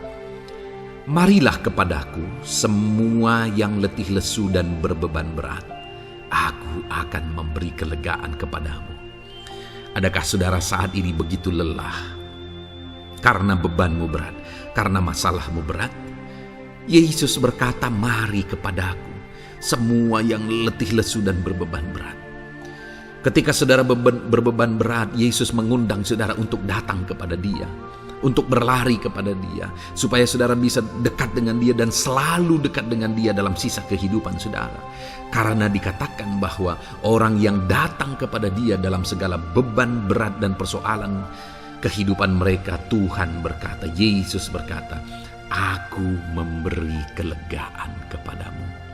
"Marilah kepadaku semua yang letih lesu dan berbeban berat, aku akan memberi kelegaan kepadamu." Adakah saudara saat ini begitu lelah karena bebanmu berat, karena masalahmu berat? Yesus berkata, "Mari kepadaku semua yang letih lesu dan berbeban berat." Ketika saudara berbeban berat, Yesus mengundang saudara untuk datang kepada Dia, untuk berlari kepada Dia, supaya saudara bisa dekat dengan Dia dan selalu dekat dengan Dia dalam sisa kehidupan saudara. Karena dikatakan bahwa orang yang datang kepada Dia dalam segala beban berat dan persoalan kehidupan mereka, Tuhan berkata, Yesus berkata, "Aku memberi kelegaan kepadamu."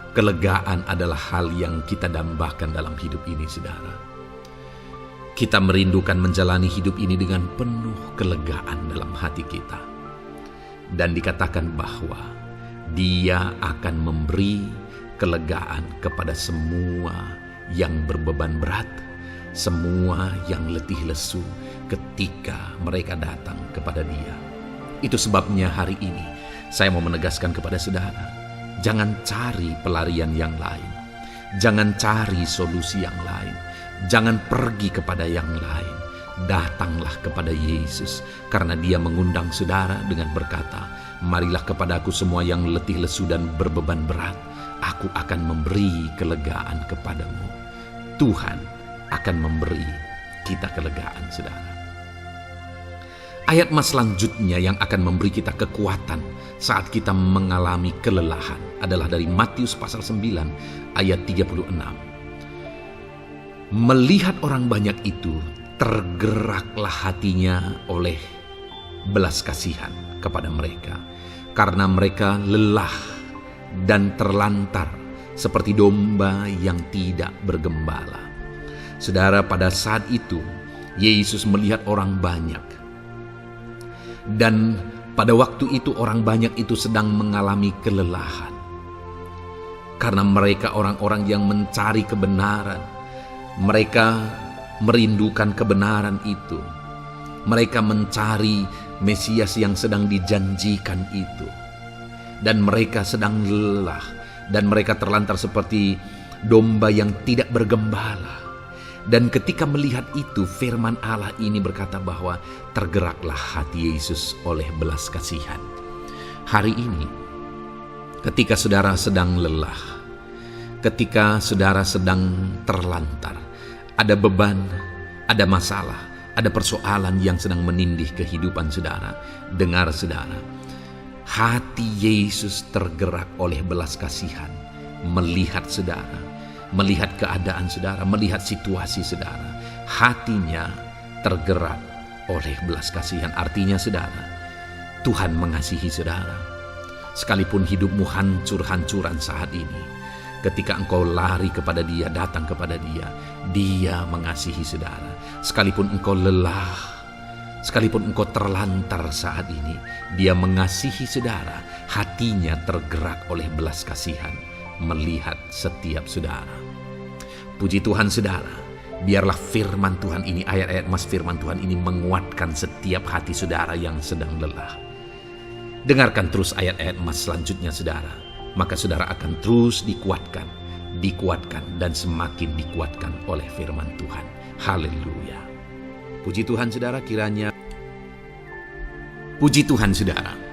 Kelegaan adalah hal yang kita dambakan dalam hidup ini, saudara. Kita merindukan menjalani hidup ini dengan penuh kelegaan dalam hati kita. Dan dikatakan bahwa Dia akan memberi kelegaan kepada semua yang berbeban berat, semua yang letih lesu ketika mereka datang kepada Dia. Itu sebabnya hari ini saya mau menegaskan kepada saudara, jangan cari pelarian yang lain. Jangan cari solusi yang lain. Jangan pergi kepada yang lain. Datanglah kepada Yesus, karena Dia mengundang saudara dengan berkata, "Marilah kepadaku semua yang letih lesu dan berbeban berat, aku akan memberi kelegaan kepadamu." Tuhan akan memberi kita kelegaan, saudara. Ayat selanjutnya yang akan memberi kita kekuatan saat kita mengalami kelelahan adalah dari Matius pasal 9 ayat 36. "Melihat orang banyak itu, tergeraklah hatinya oleh belas kasihan kepada mereka, karena mereka lelah dan terlantar seperti domba yang tidak bergembala." Saudara, pada saat itu Yesus melihat orang banyak. Dan pada waktu itu orang banyak itu sedang mengalami kelelahan. Karena mereka orang-orang yang mencari kebenaran. Mereka merindukan kebenaran itu. Mereka mencari Mesias yang sedang dijanjikan itu. Dan mereka sedang lelah. Dan mereka terlantar seperti domba yang tidak bergembala. Dan ketika melihat itu, firman Allah ini berkata bahwa tergeraklah hati Yesus oleh belas kasihan. Hari ini, ketika saudara sedang lelah, ketika saudara sedang terlantar, ada beban, ada masalah, ada persoalan yang sedang menindih kehidupan saudara, dengar saudara, hati Yesus tergerak oleh belas kasihan, melihat saudara, melihat keadaan saudara, melihat situasi saudara. Hatinya tergerak oleh belas kasihan. Artinya saudara, Tuhan mengasihi saudara. Sekalipun hidupmu hancur-hancuran saat ini, ketika engkau lari kepada Dia, datang kepada Dia, Dia mengasihi saudara. Sekalipun engkau lelah, sekalipun engkau terlantar saat ini, Dia mengasihi saudara. Hatinya tergerak oleh belas kasihan melihat setiap saudara. Puji Tuhan saudara, biarlah firman Tuhan ini, ayat-ayat firman Tuhan ini menguatkan setiap hati saudara yang sedang lelah. Dengarkan terus ayat-ayat selanjutnya saudara, maka saudara akan terus dikuatkan dan semakin dikuatkan oleh firman Tuhan. Haleluya. Puji Tuhan saudara, kiranya puji Tuhan saudara.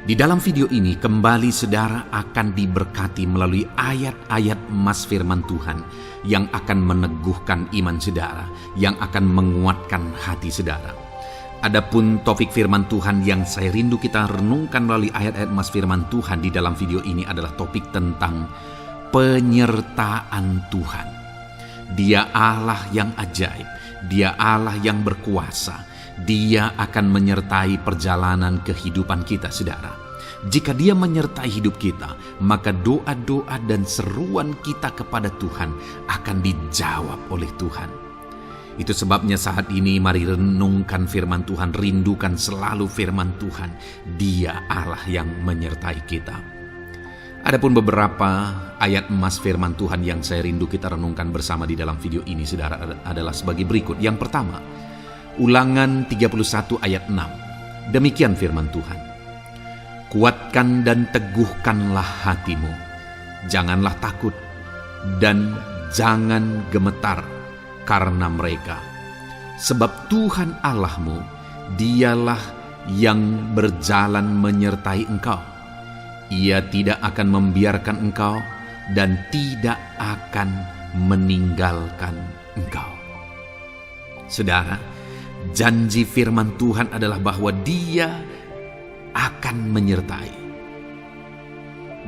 Di dalam video ini kembali saudara akan diberkati melalui ayat-ayat firman Tuhan yang akan meneguhkan iman saudara, yang akan menguatkan hati saudara. Adapun topik firman Tuhan yang saya rindu kita renungkan melalui ayat-ayat emas firman Tuhan di dalam video ini adalah topik tentang penyertaan Tuhan. Dia Allah yang ajaib, Dia Allah yang berkuasa. Dia akan menyertai perjalanan kehidupan kita, saudara. Jika Dia menyertai hidup kita, maka doa-doa dan seruan kita kepada Tuhan akan dijawab oleh Tuhan. Itu sebabnya saat ini mari renungkan firman Tuhan, rindukan selalu firman Tuhan. Dia Allah yang menyertai kita. Adapun beberapa ayat emas firman Tuhan yang saya rindu kita renungkan bersama di dalam video ini, saudara, adalah sebagai berikut. Yang pertama, Ulangan 31 ayat 6. Demikian firman Tuhan. Kuatkan dan teguhkanlah hatimu. Janganlah takut dan jangan gemetar karena mereka. Sebab Tuhan Allahmu, Dialah yang berjalan menyertai engkau. Ia tidak akan membiarkan engkau dan tidak akan meninggalkan engkau. Saudara, janji firman Tuhan adalah bahwa Dia akan menyertai.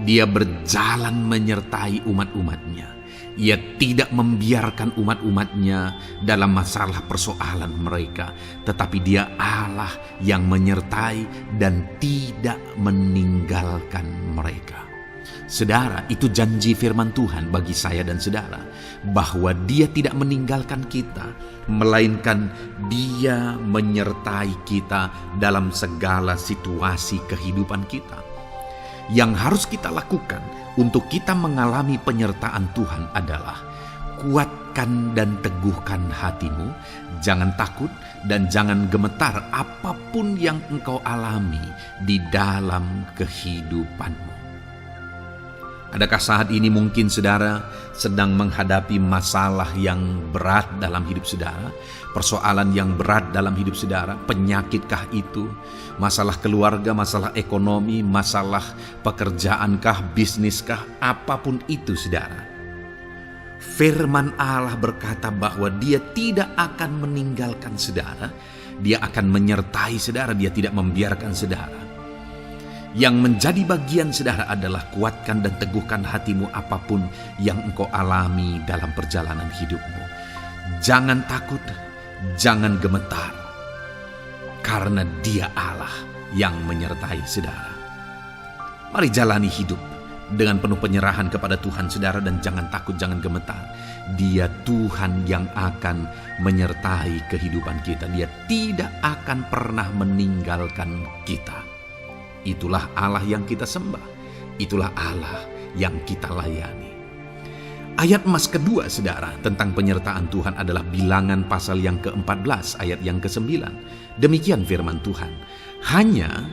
Dia berjalan menyertai umat-umatnya. Ia tidak membiarkan umat-umatnya dalam masalah persoalan mereka, tetapi Dia Allah yang menyertai dan tidak meninggalkan mereka. Saudara, itu janji firman Tuhan bagi saya dan saudara, bahwa Dia tidak meninggalkan kita, melainkan Dia menyertai kita dalam segala situasi kehidupan kita. Yang harus kita lakukan untuk kita mengalami penyertaan Tuhan adalah kuatkan dan teguhkan hatimu, jangan takut dan jangan gemetar apapun yang engkau alami di dalam kehidupanmu. Adakah saat ini mungkin saudara sedang menghadapi masalah yang berat dalam hidup saudara? Persoalan yang berat dalam hidup saudara? Penyakitkah itu? Masalah keluarga, masalah ekonomi, masalah pekerjaankah, bisniskah? Apapun itu saudara. Firman Allah berkata bahwa Dia tidak akan meninggalkan saudara. Dia akan menyertai saudara, Dia tidak membiarkan saudara. Yang menjadi bagian saudara adalah kuatkan dan teguhkan hatimu apapun yang engkau alami dalam perjalanan hidupmu. Jangan takut, jangan gemetar, karena Dia Allah yang menyertai saudara. Mari jalani hidup dengan penuh penyerahan kepada Tuhan saudara, dan jangan takut, jangan gemetar. Dia Tuhan yang akan menyertai kehidupan kita. Dia tidak akan pernah meninggalkan kita. Itulah Allah yang kita sembah. Itulah Allah yang kita layani. Ayat emas kedua saudara tentang penyertaan Tuhan adalah Bilangan pasal yang ke-14 ayat yang ke-9. Demikian firman Tuhan. Hanya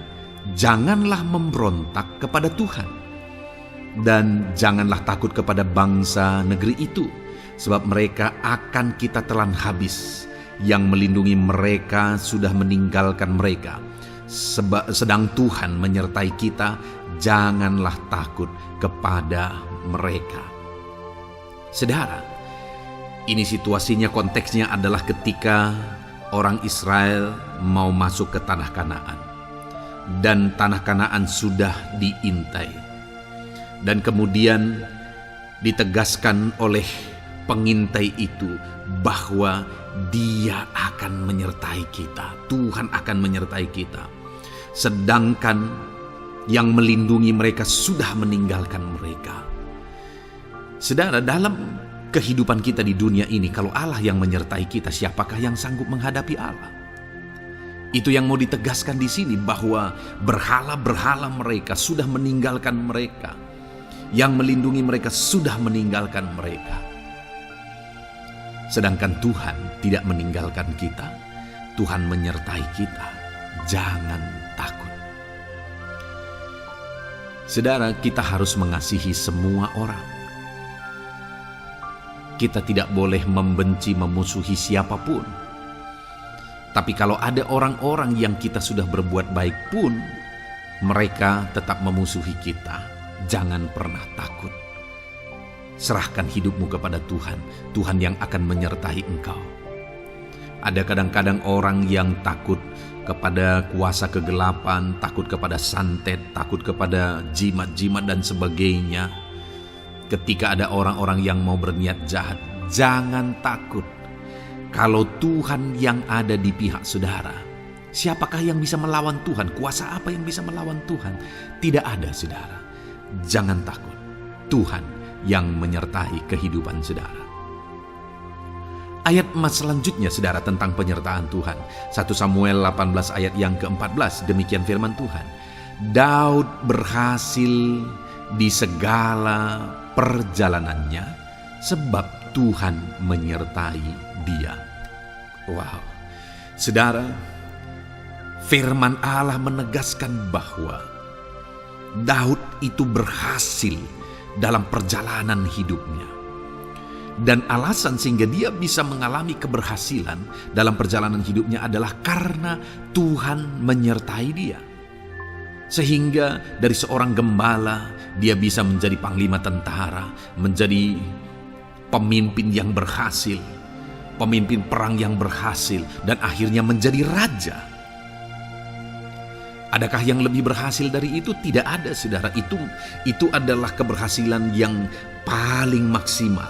janganlah memberontak kepada Tuhan, dan janganlah takut kepada bangsa negeri itu, sebab mereka akan kita telan habis. Yang melindungi mereka sudah meninggalkan mereka. Sedang Tuhan menyertai kita, janganlah takut kepada mereka. Saudara, ini situasinya, konteksnya adalah ketika orang Israel mau masuk ke tanah Kanaan. Dan tanah Kanaan sudah diintai. Dan kemudian ditegaskan oleh pengintai itu bahwa Dia akan menyertai kita. Tuhan akan menyertai kita. Sedangkan yang melindungi mereka sudah meninggalkan mereka. Saudara, dalam kehidupan kita di dunia ini, kalau Allah yang menyertai kita, siapakah yang sanggup menghadapi Allah? Itu yang mau ditegaskan di sini, bahwa berhala-berhala mereka sudah meninggalkan mereka. Yang melindungi mereka sudah meninggalkan mereka. Sedangkan Tuhan tidak meninggalkan kita. Tuhan menyertai kita. Jangan takut. Saudara, kita harus mengasihi semua orang. Kita tidak boleh membenci, memusuhi siapapun. Tapi kalau ada orang-orang yang kita sudah berbuat baik pun, mereka tetap memusuhi kita, jangan pernah takut. Serahkan hidupmu kepada Tuhan, Tuhan yang akan menyertai engkau. Ada kadang-kadang orang yang takut kepada kuasa kegelapan, takut kepada santet, takut kepada jimat-jimat dan sebagainya. Ketika ada orang-orang yang mau berniat jahat, jangan takut. Kalau Tuhan yang ada di pihak saudara, siapakah yang bisa melawan Tuhan? Kuasa apa yang bisa melawan Tuhan? Tidak ada, saudara. Jangan takut. Tuhan yang menyertai kehidupan saudara. Ayat emas selanjutnya, saudara, tentang penyertaan Tuhan. 1 Samuel 18 ayat yang ke-14, demikian firman Tuhan. Daud berhasil di segala perjalanannya sebab Tuhan menyertai dia. Wow. Saudara, firman Allah menegaskan bahwa Daud itu berhasil dalam perjalanan hidupnya. Dan alasan sehingga dia bisa mengalami keberhasilan dalam perjalanan hidupnya adalah karena Tuhan menyertai dia. Sehingga dari seorang gembala, dia bisa menjadi panglima tentara, menjadi pemimpin yang berhasil, pemimpin perang yang berhasil, dan akhirnya menjadi raja. Adakah yang lebih berhasil dari itu? Tidak ada, saudara. Itu adalah keberhasilan yang paling maksimal.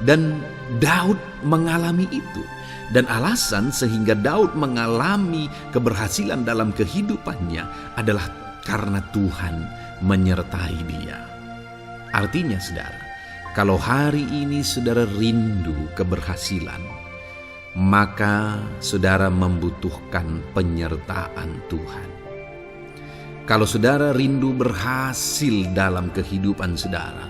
Dan Daud mengalami itu. Dan alasan sehingga Daud mengalami keberhasilan dalam kehidupannya adalah karena Tuhan menyertai dia. Artinya, saudara, kalau hari ini saudara rindu keberhasilan, maka saudara membutuhkan penyertaan Tuhan. Kalau saudara rindu berhasil dalam kehidupan saudara,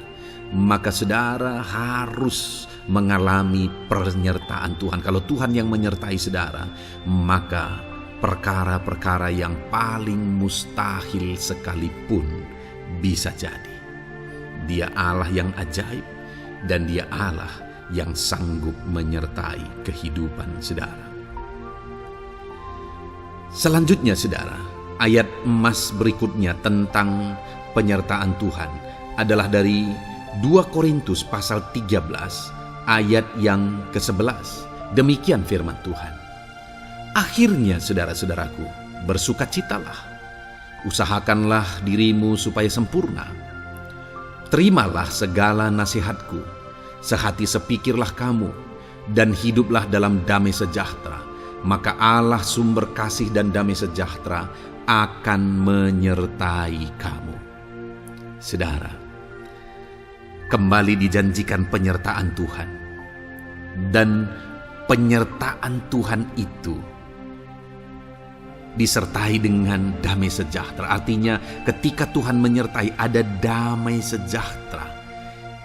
maka saudara harus mengalami penyertaan Tuhan. Kalau Tuhan yang menyertai saudara, maka perkara-perkara yang paling mustahil sekalipun bisa jadi. Dia Allah yang ajaib dan Dia Allah yang sanggup menyertai kehidupan saudara. Selanjutnya, saudara, ayat emas berikutnya tentang penyertaan Tuhan adalah dari 2 Korintus pasal 13 ayat yang ke-11. Demikian firman Tuhan. Akhirnya, saudara-saudaraku, bersukacitalah. Usahakanlah dirimu supaya sempurna. Terimalah segala nasihatku. Sehati sepikirlah kamu dan hiduplah dalam damai sejahtera. Maka Allah sumber kasih dan damai sejahtera akan menyertai kamu. Saudara, kembali dijanjikan penyertaan Tuhan. Dan penyertaan Tuhan itu disertai dengan damai sejahtera. Artinya ketika Tuhan menyertai, ada damai sejahtera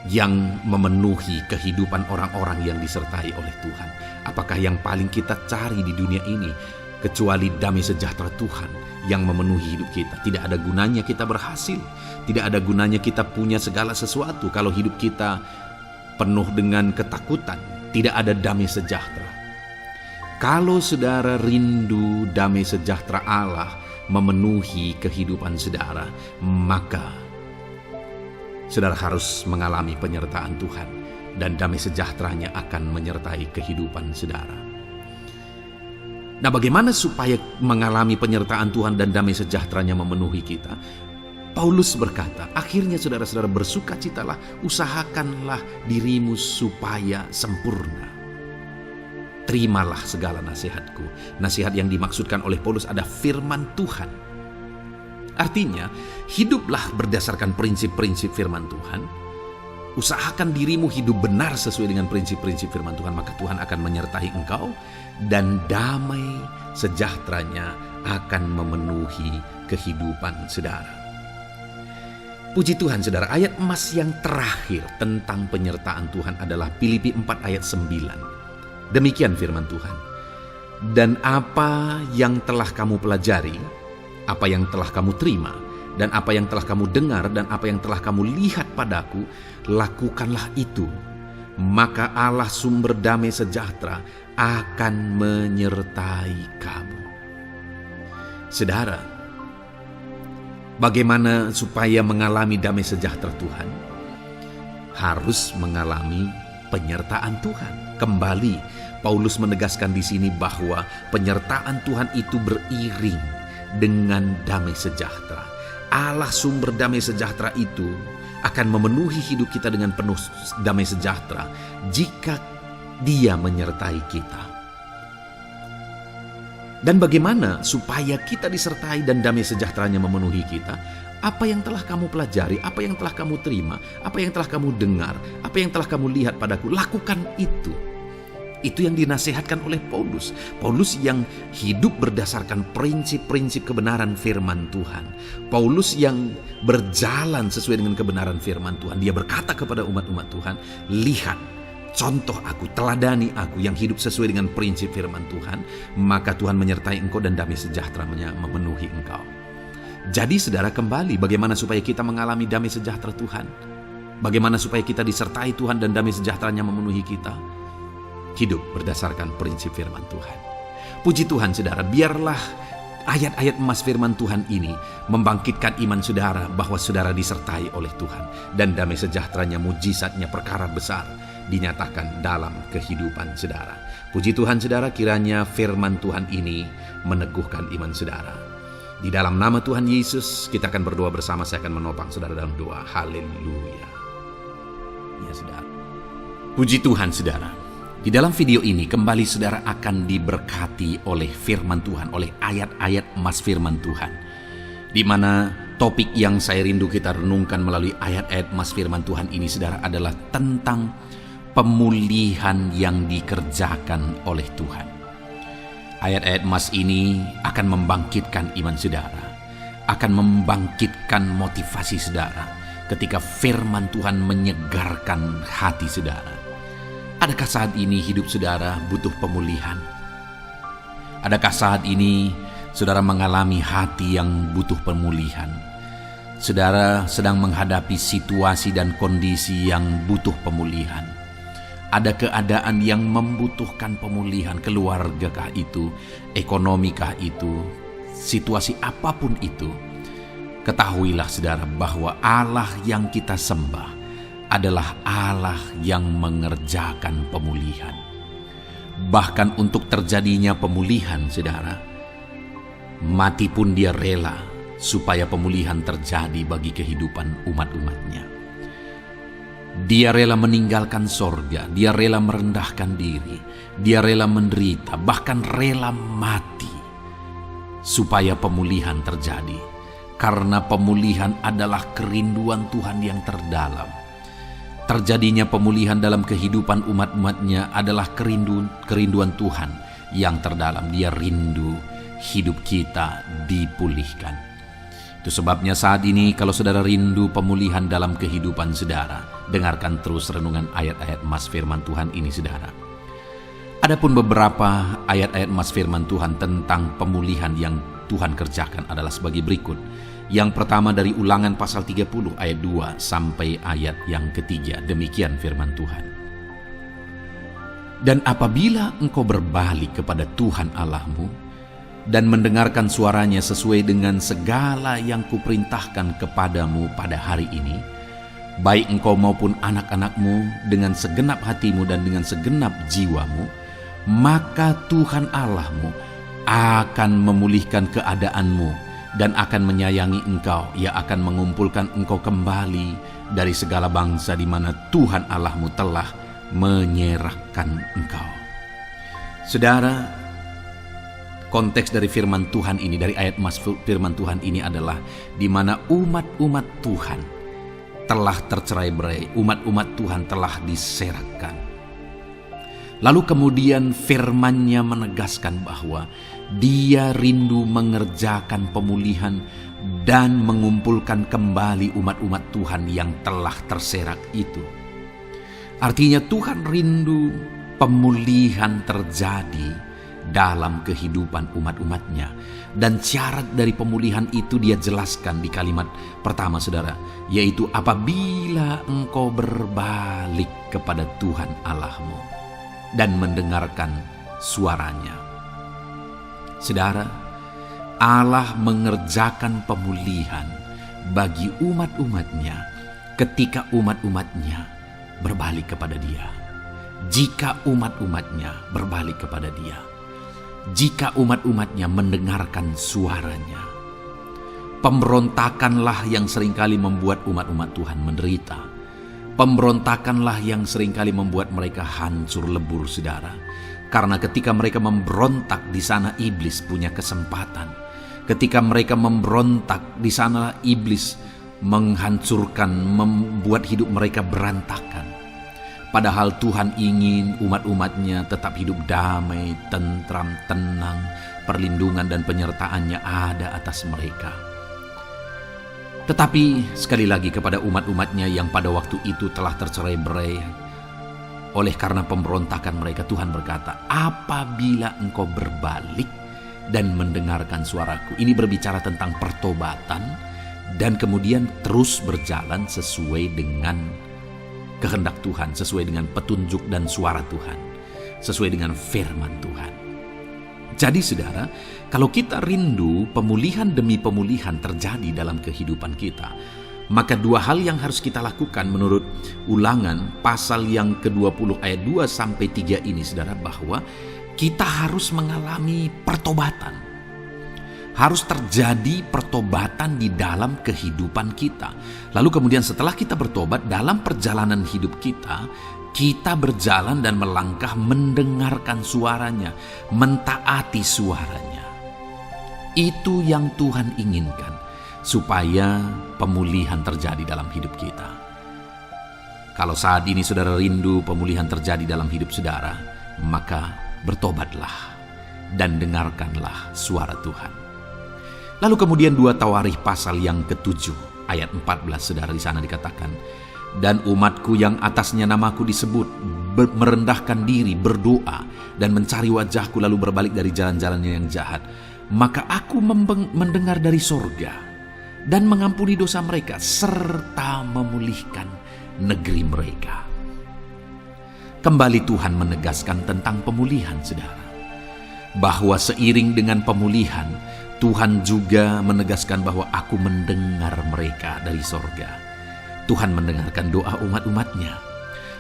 yang memenuhi kehidupan orang-orang yang disertai oleh Tuhan. Apakah yang paling kita cari di dunia ini kecuali damai sejahtera Tuhan yang memenuhi hidup kita? Tidak ada gunanya kita berhasil. Tidak ada gunanya kita punya segala sesuatu kalau hidup kita penuh dengan ketakutan. Tidak ada damai sejahtera. Kalau saudara rindu damai sejahtera Allah memenuhi kehidupan saudara, maka saudara harus mengalami penyertaan Tuhan. Dan damai sejahteranya akan menyertai kehidupan saudara. Nah, bagaimana supaya mengalami penyertaan Tuhan dan damai sejahteranya memenuhi kita? Paulus berkata, akhirnya saudara-saudara bersukacitalah, usahakanlah dirimu supaya sempurna. Terimalah segala nasihatku. Nasihat yang dimaksudkan oleh Paulus ada firman Tuhan. Artinya, hiduplah berdasarkan prinsip-prinsip firman Tuhan. Usahakan dirimu hidup benar sesuai dengan prinsip-prinsip firman Tuhan, maka Tuhan akan menyertai engkau dan damai sejahteranya akan memenuhi kehidupan saudara. Puji Tuhan, saudara, ayat emas yang terakhir tentang penyertaan Tuhan adalah Filipi 4 ayat 9. Demikian firman Tuhan. Dan apa yang telah kamu pelajari, apa yang telah kamu terima, dan apa yang telah kamu dengar, dan apa yang telah kamu lihat padaku, lakukanlah itu. Maka Allah sumber damai sejahtera akan menyertai kamu. Saudara, bagaimana supaya mengalami damai sejahtera Tuhan? Harus mengalami penyertaan Tuhan. Kembali Paulus menegaskan di sini bahwa penyertaan Tuhan itu beriring dengan damai sejahtera. Allah sumber damai sejahtera itu akan memenuhi hidup kita dengan penuh damai sejahtera jika Dia menyertai kita. Dan bagaimana supaya kita disertai dan damai sejahteranya memenuhi kita? Apa yang telah kamu pelajari, apa yang telah kamu terima, apa yang telah kamu dengar, apa yang telah kamu lihat padaku, lakukan itu. Itu yang dinasihatkan oleh Paulus. Paulus yang hidup berdasarkan prinsip-prinsip kebenaran firman Tuhan. Paulus yang berjalan sesuai dengan kebenaran firman Tuhan. Dia berkata kepada umat-umat Tuhan, lihat, contoh aku, teladani aku yang hidup sesuai dengan prinsip firman Tuhan, maka Tuhan menyertai engkau dan damai sejahtera memenuhi engkau. Jadi saudara, kembali bagaimana supaya kita mengalami damai sejahtera Tuhan? Bagaimana supaya kita disertai Tuhan dan damai sejahteranya memenuhi kita? Hidup berdasarkan prinsip firman Tuhan. Puji Tuhan saudara, biarlah ayat-ayat emas firman Tuhan ini membangkitkan iman saudara bahwa saudara disertai oleh Tuhan. Dan damai sejahteranya, mujizatnya, perkara besar dinyatakan dalam kehidupan saudara. Puji Tuhan saudara, kiranya firman Tuhan ini meneguhkan iman saudara. Di dalam nama Tuhan Yesus kita akan berdoa bersama. Saya akan menopang saudara dalam doa. Haleluya. Ya saudara. Puji Tuhan saudara. Di dalam video ini kembali saudara akan diberkati oleh firman Tuhan, oleh ayat-ayat emas firman Tuhan. Di mana topik yang saya rindu kita renungkan melalui ayat-ayat emas firman Tuhan ini saudara adalah tentang pemulihan yang dikerjakan oleh Tuhan. Ayat-ayat emas ini akan membangkitkan iman saudara, akan membangkitkan motivasi saudara ketika firman Tuhan menyegarkan hati saudara. Adakah saat ini hidup saudara butuh pemulihan? Adakah saat ini saudara mengalami hati yang butuh pemulihan? Saudara sedang menghadapi situasi dan kondisi yang butuh pemulihan. Ada keadaan yang membutuhkan pemulihan, keluargakah itu, ekonomikah itu, situasi apapun itu. Ketahuilah saudara bahwa Allah yang kita sembah adalah Allah yang mengerjakan pemulihan. Bahkan untuk terjadinya pemulihan saudara, mati pun Dia rela supaya pemulihan terjadi bagi kehidupan umat-umatnya. Dia rela meninggalkan sorga, Dia rela merendahkan diri, Dia rela menderita, bahkan rela mati supaya pemulihan terjadi. Karena pemulihan adalah kerinduan Tuhan yang terdalam. Terjadinya pemulihan dalam kehidupan umat-umatnya adalah kerinduan Tuhan yang terdalam. Dia rindu hidup kita dipulihkan. Itu sebabnya saat ini kalau saudara rindu pemulihan dalam kehidupan saudara, dengarkan terus renungan ayat-ayat emas firman Tuhan ini saudara. Adapun beberapa ayat-ayat emas firman Tuhan tentang pemulihan yang Tuhan kerjakan adalah sebagai berikut. Yang pertama dari Ulangan pasal 30 ayat 2 sampai ayat yang ketiga. Demikian firman Tuhan. Dan apabila engkau berbalik kepada Tuhan Allahmu dan mendengarkan suaranya sesuai dengan segala yang kuperintahkan kepadamu pada hari ini, baik engkau maupun anak-anakmu dengan segenap hatimu dan dengan segenap jiwamu, maka Tuhan Allahmu akan memulihkan keadaanmu dan akan menyayangi engkau. Ia akan mengumpulkan engkau kembali dari segala bangsa di mana Tuhan Allahmu telah menyerahkan engkau. Saudara, konteks dari firman Tuhan ini, dari ayat emas firman Tuhan ini adalah di mana umat-umat Tuhan telah tercerai-berai, umat-umat Tuhan telah diserakkan. Lalu kemudian firman-Nya menegaskan bahwa Dia rindu mengerjakan pemulihan dan mengumpulkan kembali umat-umat Tuhan yang telah terserak itu. Artinya Tuhan rindu pemulihan terjadi dalam kehidupan umat-umatnya. Dan syarat dari pemulihan itu Dia jelaskan di kalimat pertama saudara, yaitu apabila engkau berbalik kepada Tuhan Allahmu dan mendengarkan suaranya. Saudara, Allah mengerjakan pemulihan bagi umat-umatnya ketika umat-umatnya berbalik kepada Dia. jika umat-umatnya berbalik kepada Dia, jika umat-umatnya mendengarkan suaranya. Pemberontakanlah yang seringkali membuat umat-umat Tuhan menderita. Pemberontakanlah yang seringkali membuat mereka hancur lebur, saudara. Karena ketika mereka memberontak, di sana iblis punya kesempatan. Ketika mereka memberontak, di sana iblis menghancurkan, membuat hidup mereka berantakan. Padahal Tuhan ingin umat-umatnya tetap hidup damai, tentram, tenang, perlindungan dan penyertaannya ada atas mereka. Tetapi sekali lagi kepada umat-umatnya yang pada waktu itu telah tercerai-berai oleh karena pemberontakan mereka, Tuhan berkata, apabila engkau berbalik dan mendengarkan suaraku. Ini berbicara tentang pertobatan dan kemudian terus berjalan sesuai dengan kehendak Tuhan, sesuai dengan petunjuk dan suara Tuhan, sesuai dengan firman Tuhan. Jadi saudara, kalau kita rindu pemulihan demi pemulihan terjadi dalam kehidupan kita, maka dua hal yang harus kita lakukan menurut Ulangan pasal yang ke-20 ayat 2-3 ini, saudara, bahwa kita harus mengalami pertobatan. Harus terjadi pertobatan di dalam kehidupan kita. Lalu kemudian setelah kita bertobat, dalam perjalanan hidup kita berjalan dan melangkah mendengarkan suaranya, mentaati suaranya. Itu yang Tuhan inginkan, supaya pemulihan terjadi dalam hidup kita. Kalau saat ini saudara rindu pemulihan terjadi dalam hidup saudara, maka bertobatlah dan dengarkanlah suara Tuhan. Lalu kemudian 2 Tawarikh pasal yang ke-7 ayat 14, saudara, di sana dikatakan, dan umatku yang atasnya namaku disebut merendahkan diri, berdoa dan mencari wajahku, lalu berbalik dari jalan-jalannya yang jahat, maka aku mendengar dari sorga dan mengampuni dosa mereka serta memulihkan negeri mereka. Kembali Tuhan menegaskan tentang pemulihan, saudara, bahwa seiring dengan pemulihan Tuhan juga menegaskan bahwa aku mendengar mereka dari sorga. Tuhan mendengarkan doa umat-umatnya.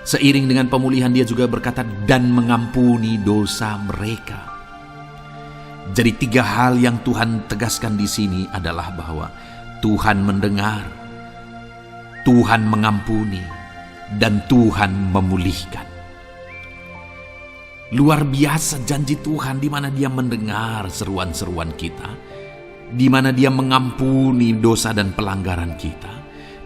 Seiring dengan pemulihan Dia juga berkata dan mengampuni dosa mereka. Jadi 3 hal yang Tuhan tegaskan di sini adalah bahwa Tuhan mendengar, Tuhan mengampuni, dan Tuhan memulihkan. Luar biasa janji Tuhan, di mana Dia mendengar seruan-seruan kita, di mana Dia mengampuni dosa dan pelanggaran kita,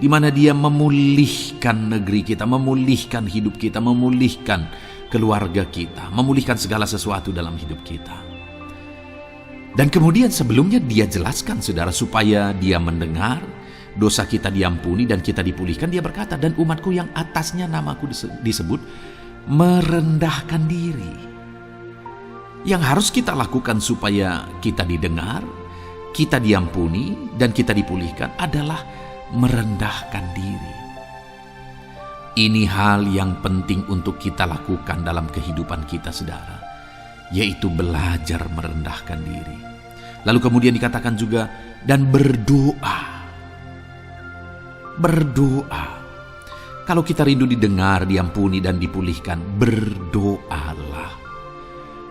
di mana Dia memulihkan negeri kita, memulihkan hidup kita, memulihkan keluarga kita, memulihkan segala sesuatu dalam hidup kita. Dan kemudian sebelumnya Dia jelaskan, saudara, supaya Dia mendengar, dosa kita diampuni dan kita dipulihkan. Dia berkata, dan umatku yang atasnya namaku disebut merendahkan diri. Yang harus kita lakukan supaya kita didengar, kita diampuni, dan kita dipulihkan adalah merendahkan diri. Ini hal yang penting untuk kita lakukan dalam kehidupan kita, saudara, yaitu belajar merendahkan diri. Lalu kemudian dikatakan juga dan berdoa. Berdoa. Kalau kita rindu didengar, diampuni, dan dipulihkan, berdoalah.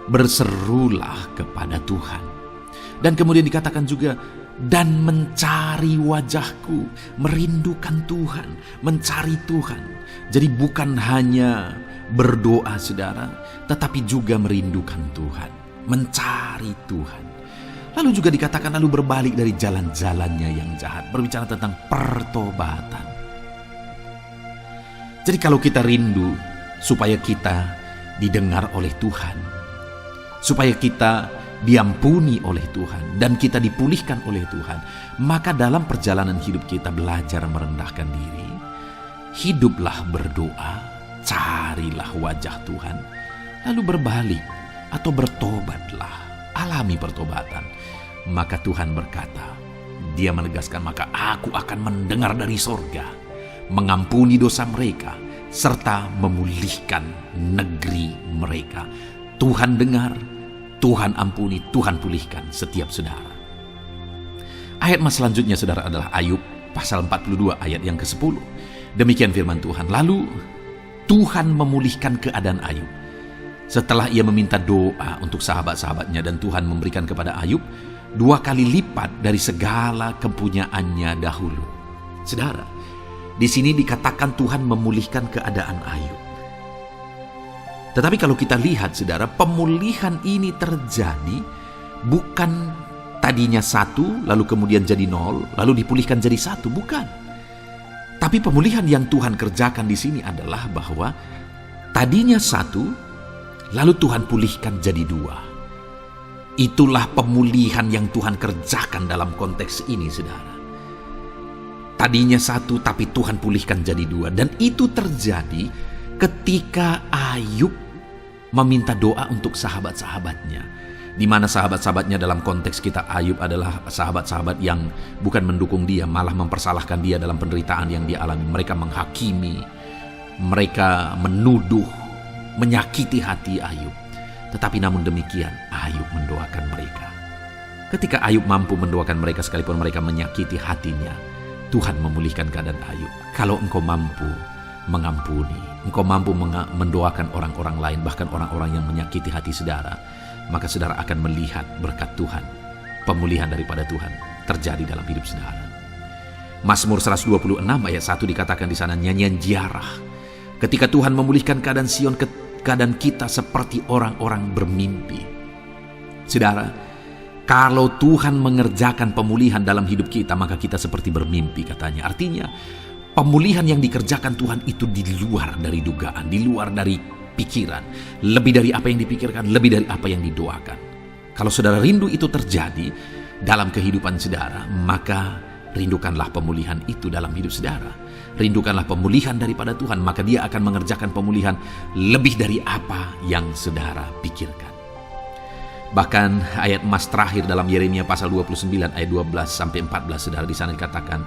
Berserulah kepada Tuhan. Dan kemudian dikatakan juga, dan mencari wajahku, merindukan Tuhan, mencari Tuhan. Jadi bukan hanya berdoa, saudara, tetapi juga merindukan Tuhan, mencari Tuhan. Lalu juga dikatakan lalu berbalik dari jalan-jalannya yang jahat, berbicara tentang pertobatan. Jadi kalau kita rindu supaya kita didengar oleh Tuhan, supaya kita diampuni oleh Tuhan, dan kita dipulihkan oleh Tuhan, maka dalam perjalanan hidup kita belajar merendahkan diri, hiduplah berdoa, carilah wajah Tuhan, lalu berbalik atau bertobatlah, alami pertobatan. Maka Tuhan berkata, Dia menegaskan, maka aku akan mendengar dari sorga, mengampuni dosa mereka, serta memulihkan negeri mereka. Tuhan dengar, Tuhan ampuni, Tuhan pulihkan setiap saudara. Ayat selanjutnya, saudara, adalah Ayub pasal 42 ayat yang ke-10. Demikian firman Tuhan. Lalu Tuhan memulihkan keadaan Ayub. Setelah ia meminta doa untuk sahabat-sahabatnya dan Tuhan memberikan kepada Ayub 2 kali lipat dari segala kepunyaannya dahulu. Saudara, di sini dikatakan Tuhan memulihkan keadaan Ayub. Tetapi kalau kita lihat, saudara, pemulihan ini terjadi bukan tadinya 1, lalu kemudian jadi 0, lalu dipulihkan jadi 1, bukan. Tapi pemulihan yang Tuhan kerjakan di sini adalah bahwa tadinya 1, lalu Tuhan pulihkan jadi 2. Itulah pemulihan yang Tuhan kerjakan dalam konteks ini, saudara. Tadinya 1, tapi Tuhan pulihkan jadi 2. Dan itu terjadi ketika Ayub meminta doa untuk sahabat-sahabatnya. Di mana sahabat-sahabatnya dalam konteks kita Ayub adalah sahabat-sahabat yang bukan mendukung dia, malah mempersalahkan dia dalam penderitaan yang dia alami. Mereka menghakimi, mereka menuduh, menyakiti hati Ayub. Tetapi namun demikian, Ayub mendoakan mereka. Ketika Ayub mampu mendoakan mereka sekalipun mereka menyakiti hatinya, Tuhan memulihkan keadaan Ayub. Kalau engkau mampu mengampuni, engkau mampu mendoakan orang-orang lain, bahkan orang-orang yang menyakiti hati saudara, maka saudara akan melihat berkat Tuhan, pemulihan daripada Tuhan terjadi dalam hidup saudara. Mazmur 126 ayat 1 dikatakan di sana, nyanyian ziarah. Ketika Tuhan memulihkan keadaan Sion, keadaan kita seperti orang-orang bermimpi. Saudara, kalau Tuhan mengerjakan pemulihan dalam hidup kita, maka kita seperti bermimpi katanya. Artinya, pemulihan yang dikerjakan Tuhan itu di luar dari dugaan, di luar dari pikiran, lebih dari apa yang dipikirkan, lebih dari apa yang didoakan. Kalau saudara rindu itu terjadi dalam kehidupan saudara, maka rindukanlah pemulihan itu dalam hidup saudara. Rindukanlah pemulihan daripada Tuhan, maka Dia akan mengerjakan pemulihan lebih dari apa yang saudara pikirkan. Bahkan ayat emas terakhir dalam Yeremia pasal 29 ayat 12 sampai 14, saudara, di sana dikatakan,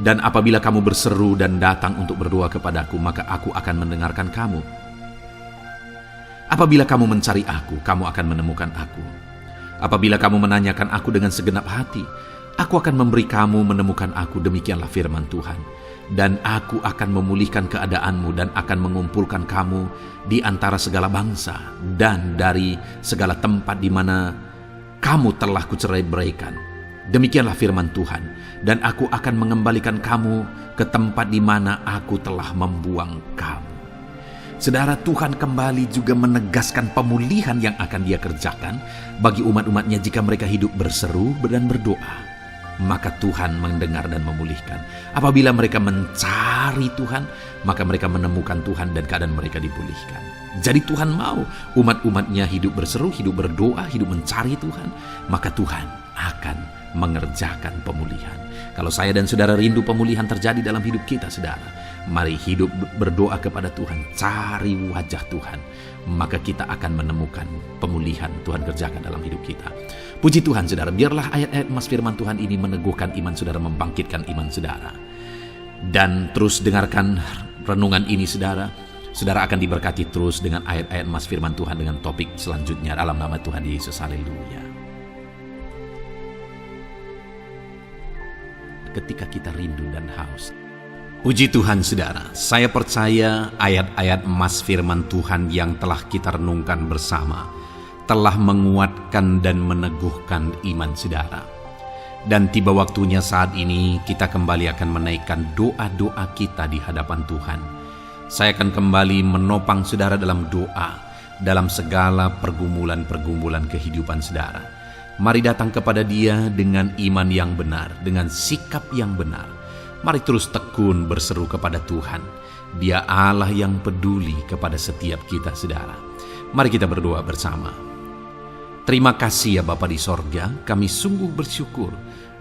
dan apabila kamu berseru dan datang untuk berdoa kepadaku, maka aku akan mendengarkan kamu. Apabila kamu mencari aku, kamu akan menemukan aku. Apabila kamu menanyakan aku dengan segenap hati, aku akan memberi kamu menemukan aku, demikianlah firman Tuhan. Dan aku akan memulihkan keadaanmu dan akan mengumpulkan kamu di antara segala bangsa dan dari segala tempat di mana kamu telah kucerai-beraikan. Demikianlah firman Tuhan. Dan aku akan mengembalikan kamu ke tempat di mana aku telah membuang kamu. Saudara, Tuhan kembali juga menegaskan pemulihan yang akan Dia kerjakan bagi umat-umatnya jika mereka hidup berseru dan berdoa. Maka Tuhan mendengar dan memulihkan. Apabila mereka mencari Tuhan, maka mereka menemukan Tuhan dan keadaan mereka dipulihkan. Jadi Tuhan mau umat-umatnya hidup berseru, hidup berdoa, hidup mencari Tuhan, maka Tuhan akan mengerjakan pemulihan. Kalau saya dan saudara rindu pemulihan terjadi dalam hidup kita, saudara, mari hidup berdoa kepada Tuhan, cari wajah Tuhan, maka kita akan menemukan pemulihan Tuhan kerjakan dalam hidup kita. Puji Tuhan, saudara, biarlah ayat-ayat emas firman Tuhan ini meneguhkan iman saudara, membangkitkan iman saudara. Dan terus dengarkan renungan ini, saudara. Saudara akan diberkati terus dengan ayat-ayat emas firman Tuhan dengan topik selanjutnya dalam nama Tuhan Yesus. Haleluya. Ketika kita rindu dan haus. Puji Tuhan, saudara, saya percaya ayat-ayat emas firman Tuhan yang telah kita renungkan bersama telah menguatkan dan meneguhkan iman saudara. Dan tiba waktunya saat ini kita kembali akan menaikkan doa-doa kita di hadapan Tuhan. Saya akan kembali menopang saudara dalam doa, dalam segala pergumulan-pergumulan kehidupan saudara. Mari datang kepada Dia dengan iman yang benar, dengan sikap yang benar. Mari terus tekun berseru kepada Tuhan. Dia Allah yang peduli kepada setiap kita, saudara. Mari kita berdoa bersama. Terima kasih ya Bapa di sorga, kami sungguh bersyukur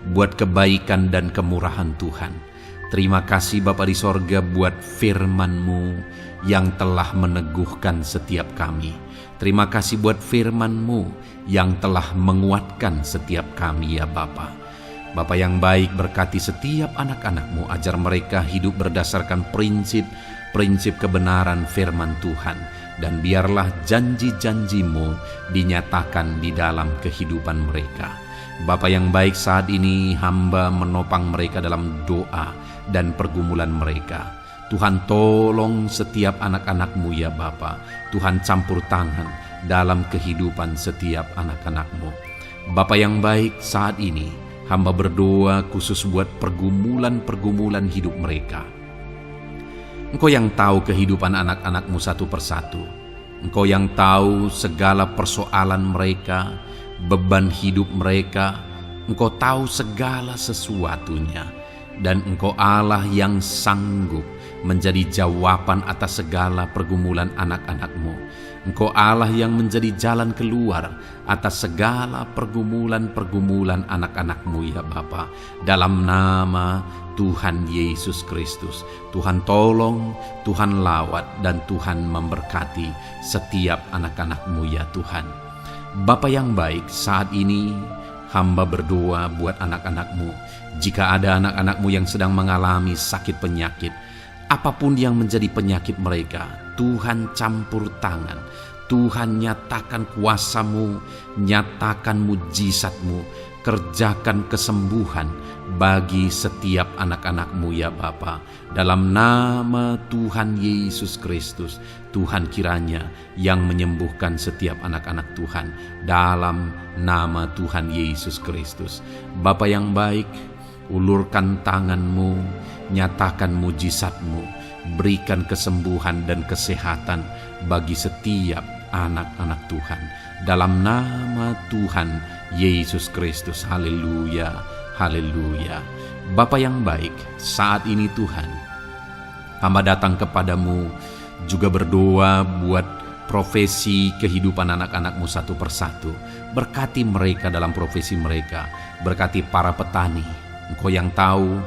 buat kebaikan dan kemurahan Tuhan. Terima kasih Bapa di sorga buat firman-Mu yang telah meneguhkan setiap kami. Terima kasih buat firman-Mu yang telah menguatkan setiap kami ya Bapa. Bapa yang baik, berkati setiap anak-anak-Mu, ajar mereka hidup berdasarkan prinsip kebenaran firman Tuhan. Dan biarlah janji-janji-Mu dinyatakan di dalam kehidupan mereka. Bapa yang baik, saat ini hamba menopang mereka dalam doa dan pergumulan mereka. Tuhan tolong setiap anak-anak-Mu ya Bapa. Tuhan campur tangan dalam kehidupan setiap anak-anak-Mu. Bapa yang baik, saat ini hamba berdoa khusus buat pergumulan-pergumulan hidup mereka. Engkau yang tahu kehidupan anak-anak-Mu satu persatu. Engkau yang tahu segala persoalan mereka, beban hidup mereka. Engkau tahu segala sesuatunya. Dan Engkau Allah yang sanggup menjadi jawaban atas segala pergumulan anak-anak-Mu. Engkau Allah yang menjadi jalan keluar atas segala pergumulan-pergumulan anak-anak-Mu ya Bapa. Dalam nama Tuhan Yesus Kristus, Tuhan tolong, Tuhan lawat, dan Tuhan memberkati setiap anak-anak-Mu ya Tuhan. Bapa yang baik, saat ini hamba berdoa buat anak-anak-Mu. Jika ada anak-anak-Mu yang sedang mengalami sakit penyakit, apapun yang menjadi penyakit mereka, Tuhan campur tangan. Tuhan nyatakan kuasa-Mu, nyatakan mujizat-Mu, kerjakan kesembuhan bagi setiap anak-anak-Mu ya Bapa. Dalam nama Tuhan Yesus Kristus, Tuhan kiranya yang menyembuhkan setiap anak-anak Tuhan. Dalam nama Tuhan Yesus Kristus. Bapa yang baik, ulurkan tangan-Mu, nyatakan mujizat-Mu, berikan kesembuhan dan kesehatan bagi setiap anak-anak Tuhan. Dalam nama Tuhan Yesus Kristus. Haleluya, haleluya. Bapa yang baik, saat ini Tuhan, hamba datang kepadamu juga berdoa buat profesi kehidupan anak-anak-Mu satu persatu. Berkati mereka dalam profesi mereka. Berkati para petani. Engkau yang tahu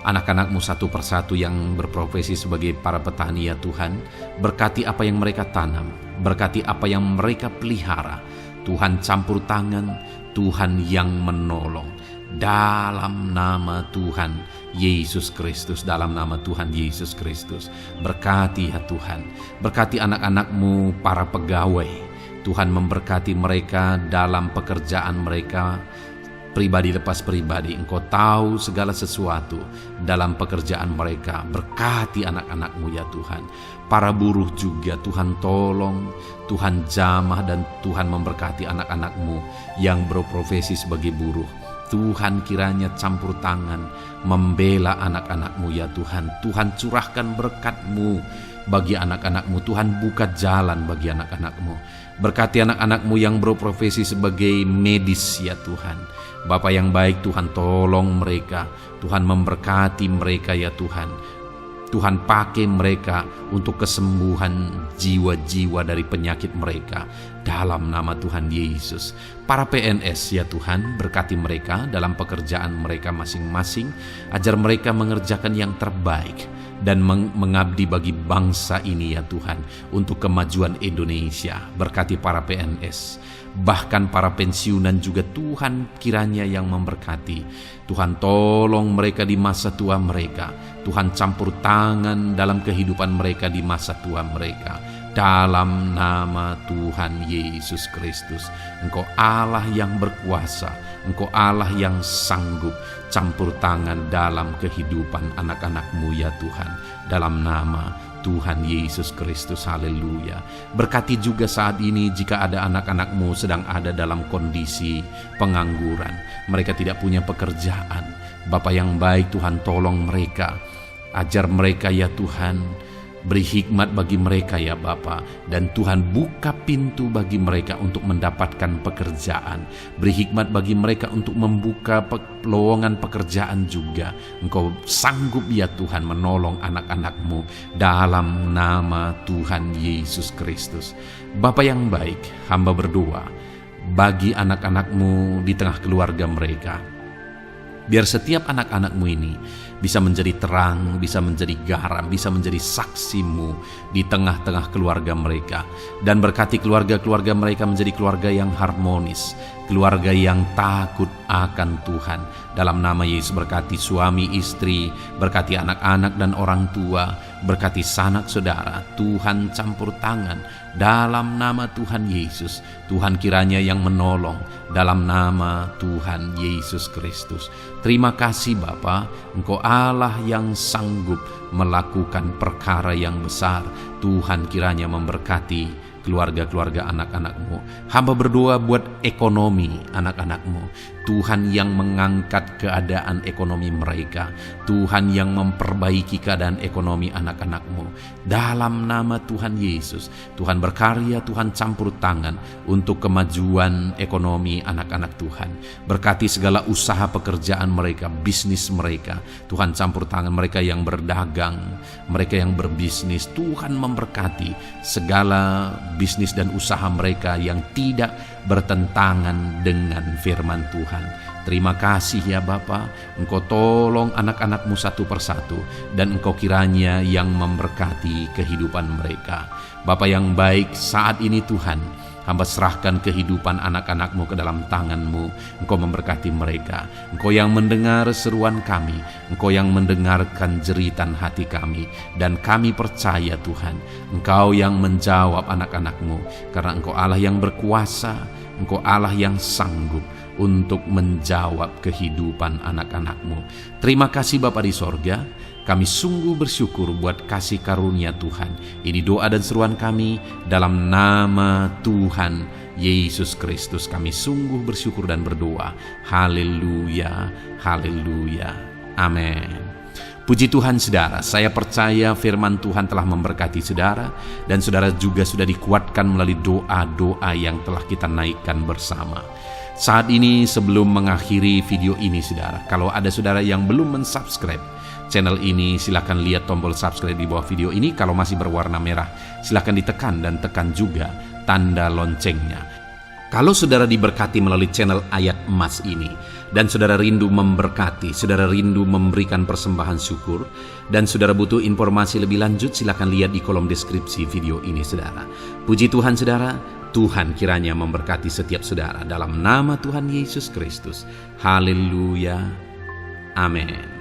anak-anak-Mu satu persatu yang berprofesi sebagai para petani ya Tuhan. Berkati apa yang mereka tanam, berkati apa yang mereka pelihara. Tuhan campur tangan, Tuhan yang menolong. Dalam nama Tuhan Yesus Kristus, dalam nama Tuhan Yesus Kristus. Berkati ya Tuhan, berkati anak-anak-Mu para pegawai. Tuhan memberkati mereka dalam pekerjaan mereka, pribadi lepas pribadi. Engkau tahu segala sesuatu dalam pekerjaan mereka. Berkati anak-anak-Mu ya Tuhan. Para buruh juga Tuhan tolong, Tuhan jamah, dan Tuhan memberkati anak-anak-Mu yang berprofesi sebagai buruh. Tuhan kiranya campur tangan membela anak-anak-Mu ya Tuhan. Tuhan curahkan berkat-Mu bagi anak-anak-Mu. Tuhan buka jalan bagi anak-anak-Mu. Berkati anak-anak-Mu yang berprofesi sebagai medis ya Tuhan. Bapa yang baik, Tuhan tolong mereka. Tuhan memberkati mereka ya Tuhan. Tuhan pakai mereka untuk kesembuhan jiwa-jiwa dari penyakit mereka. Dalam nama Tuhan Yesus. Para PNS ya Tuhan, berkati mereka dalam pekerjaan mereka masing-masing. Ajar mereka mengerjakan yang terbaik dan mengabdi bagi bangsa ini ya Tuhan, untuk kemajuan Indonesia. Berkati para PNS, bahkan para pensiunan juga Tuhan kiranya yang memberkati. Tuhan tolong mereka di masa tua mereka. Tuhan campur tangan dalam kehidupan mereka di masa tua mereka. Dalam nama Tuhan Yesus Kristus. Engkau Allah yang berkuasa, Engkau Allah yang sanggup. Campur tangan dalam kehidupan anak-anak-Mu ya Tuhan. Dalam nama Tuhan Yesus Kristus. Haleluya. Berkati juga saat ini jika ada anak-anak-Mu sedang ada dalam kondisi pengangguran. Mereka tidak punya pekerjaan. Bapa yang baik, Tuhan tolong mereka. Ajar mereka ya Tuhan. Beri hikmat bagi mereka ya Bapa. Dan Tuhan buka pintu bagi mereka untuk mendapatkan pekerjaan. Beri hikmat bagi mereka untuk membuka lowongan pekerjaan juga. Engkau sanggup ya Tuhan menolong anak-anak-Mu. Dalam nama Tuhan Yesus Kristus. Bapa yang baik, hamba berdoa bagi anak-anak-Mu di tengah keluarga mereka. Biar setiap anak-anak-Mu ini bisa menjadi terang, bisa menjadi garam, bisa menjadi saksi-Mu di tengah-tengah keluarga mereka. Dan berkati keluarga-keluarga mereka menjadi keluarga yang harmonis, keluarga yang takut akan Tuhan. Dalam nama Yesus, berkati suami, istri, berkati anak-anak dan orang tua, berkati sanak saudara. Tuhan campur tangan dalam nama Tuhan Yesus. Tuhan kiranya yang menolong dalam nama Tuhan Yesus Kristus. Terima kasih Bapa, Engkau Allah yang sanggup melakukan perkara yang besar. Tuhan kiranya memberkati keluarga-keluarga anak-anak-Mu. Hamba berdoa buat ekonomi anak-anak-Mu. Tuhan yang mengangkat keadaan ekonomi mereka. Tuhan yang memperbaiki keadaan ekonomi anak-anak-Mu. Dalam nama Tuhan Yesus, Tuhan berkarya, Tuhan campur tangan untuk kemajuan ekonomi anak-anak Tuhan. Berkati segala usaha pekerjaan mereka, bisnis mereka. Tuhan campur tangan mereka yang berdagang, mereka yang berbisnis. Tuhan memberkati segala bisnis dan usaha mereka yang tidak bertentangan dengan firman Tuhan. Terima kasih ya Bapa, Engkau tolong anak-anak-Mu satu persatu, dan Engkau kiranya yang memberkati kehidupan mereka. Bapa yang baik, saat ini Tuhan, hamba serahkan kehidupan anak-anak-Mu ke dalam tangan-Mu. Engkau memberkati mereka. Engkau yang mendengar seruan kami, Engkau yang mendengarkan jeritan hati kami, dan kami percaya Tuhan, Engkau yang menjawab anak-anak-Mu, karena Engkau Allah yang berkuasa, Engkau Allah yang sanggup untuk menjawab kehidupan anak-anak-Mu. Terima kasih Bapa di sorga. Kami sungguh bersyukur buat kasih karunia Tuhan. Ini doa dan seruan kami dalam nama Tuhan Yesus Kristus. Kami sungguh bersyukur dan berdoa. Haleluya, haleluya, amin. Puji Tuhan saudara, saya percaya firman Tuhan telah memberkati saudara, dan saudara juga sudah dikuatkan melalui doa-doa yang telah kita naikkan bersama. Saat ini sebelum mengakhiri video ini saudara, kalau ada saudara yang belum mensubscribe channel ini, silakan lihat tombol subscribe di bawah video ini. Kalau masih berwarna merah, silakan ditekan dan tekan juga tanda loncengnya. Kalau saudara diberkati melalui channel Ayat Emas ini, dan saudara rindu memberkati, saudara rindu memberikan persembahan syukur, dan saudara butuh informasi lebih lanjut, silakan lihat di kolom deskripsi video ini saudara. Puji Tuhan saudara, Tuhan kiranya memberkati setiap saudara dalam nama Tuhan Yesus Kristus. Haleluya, amin.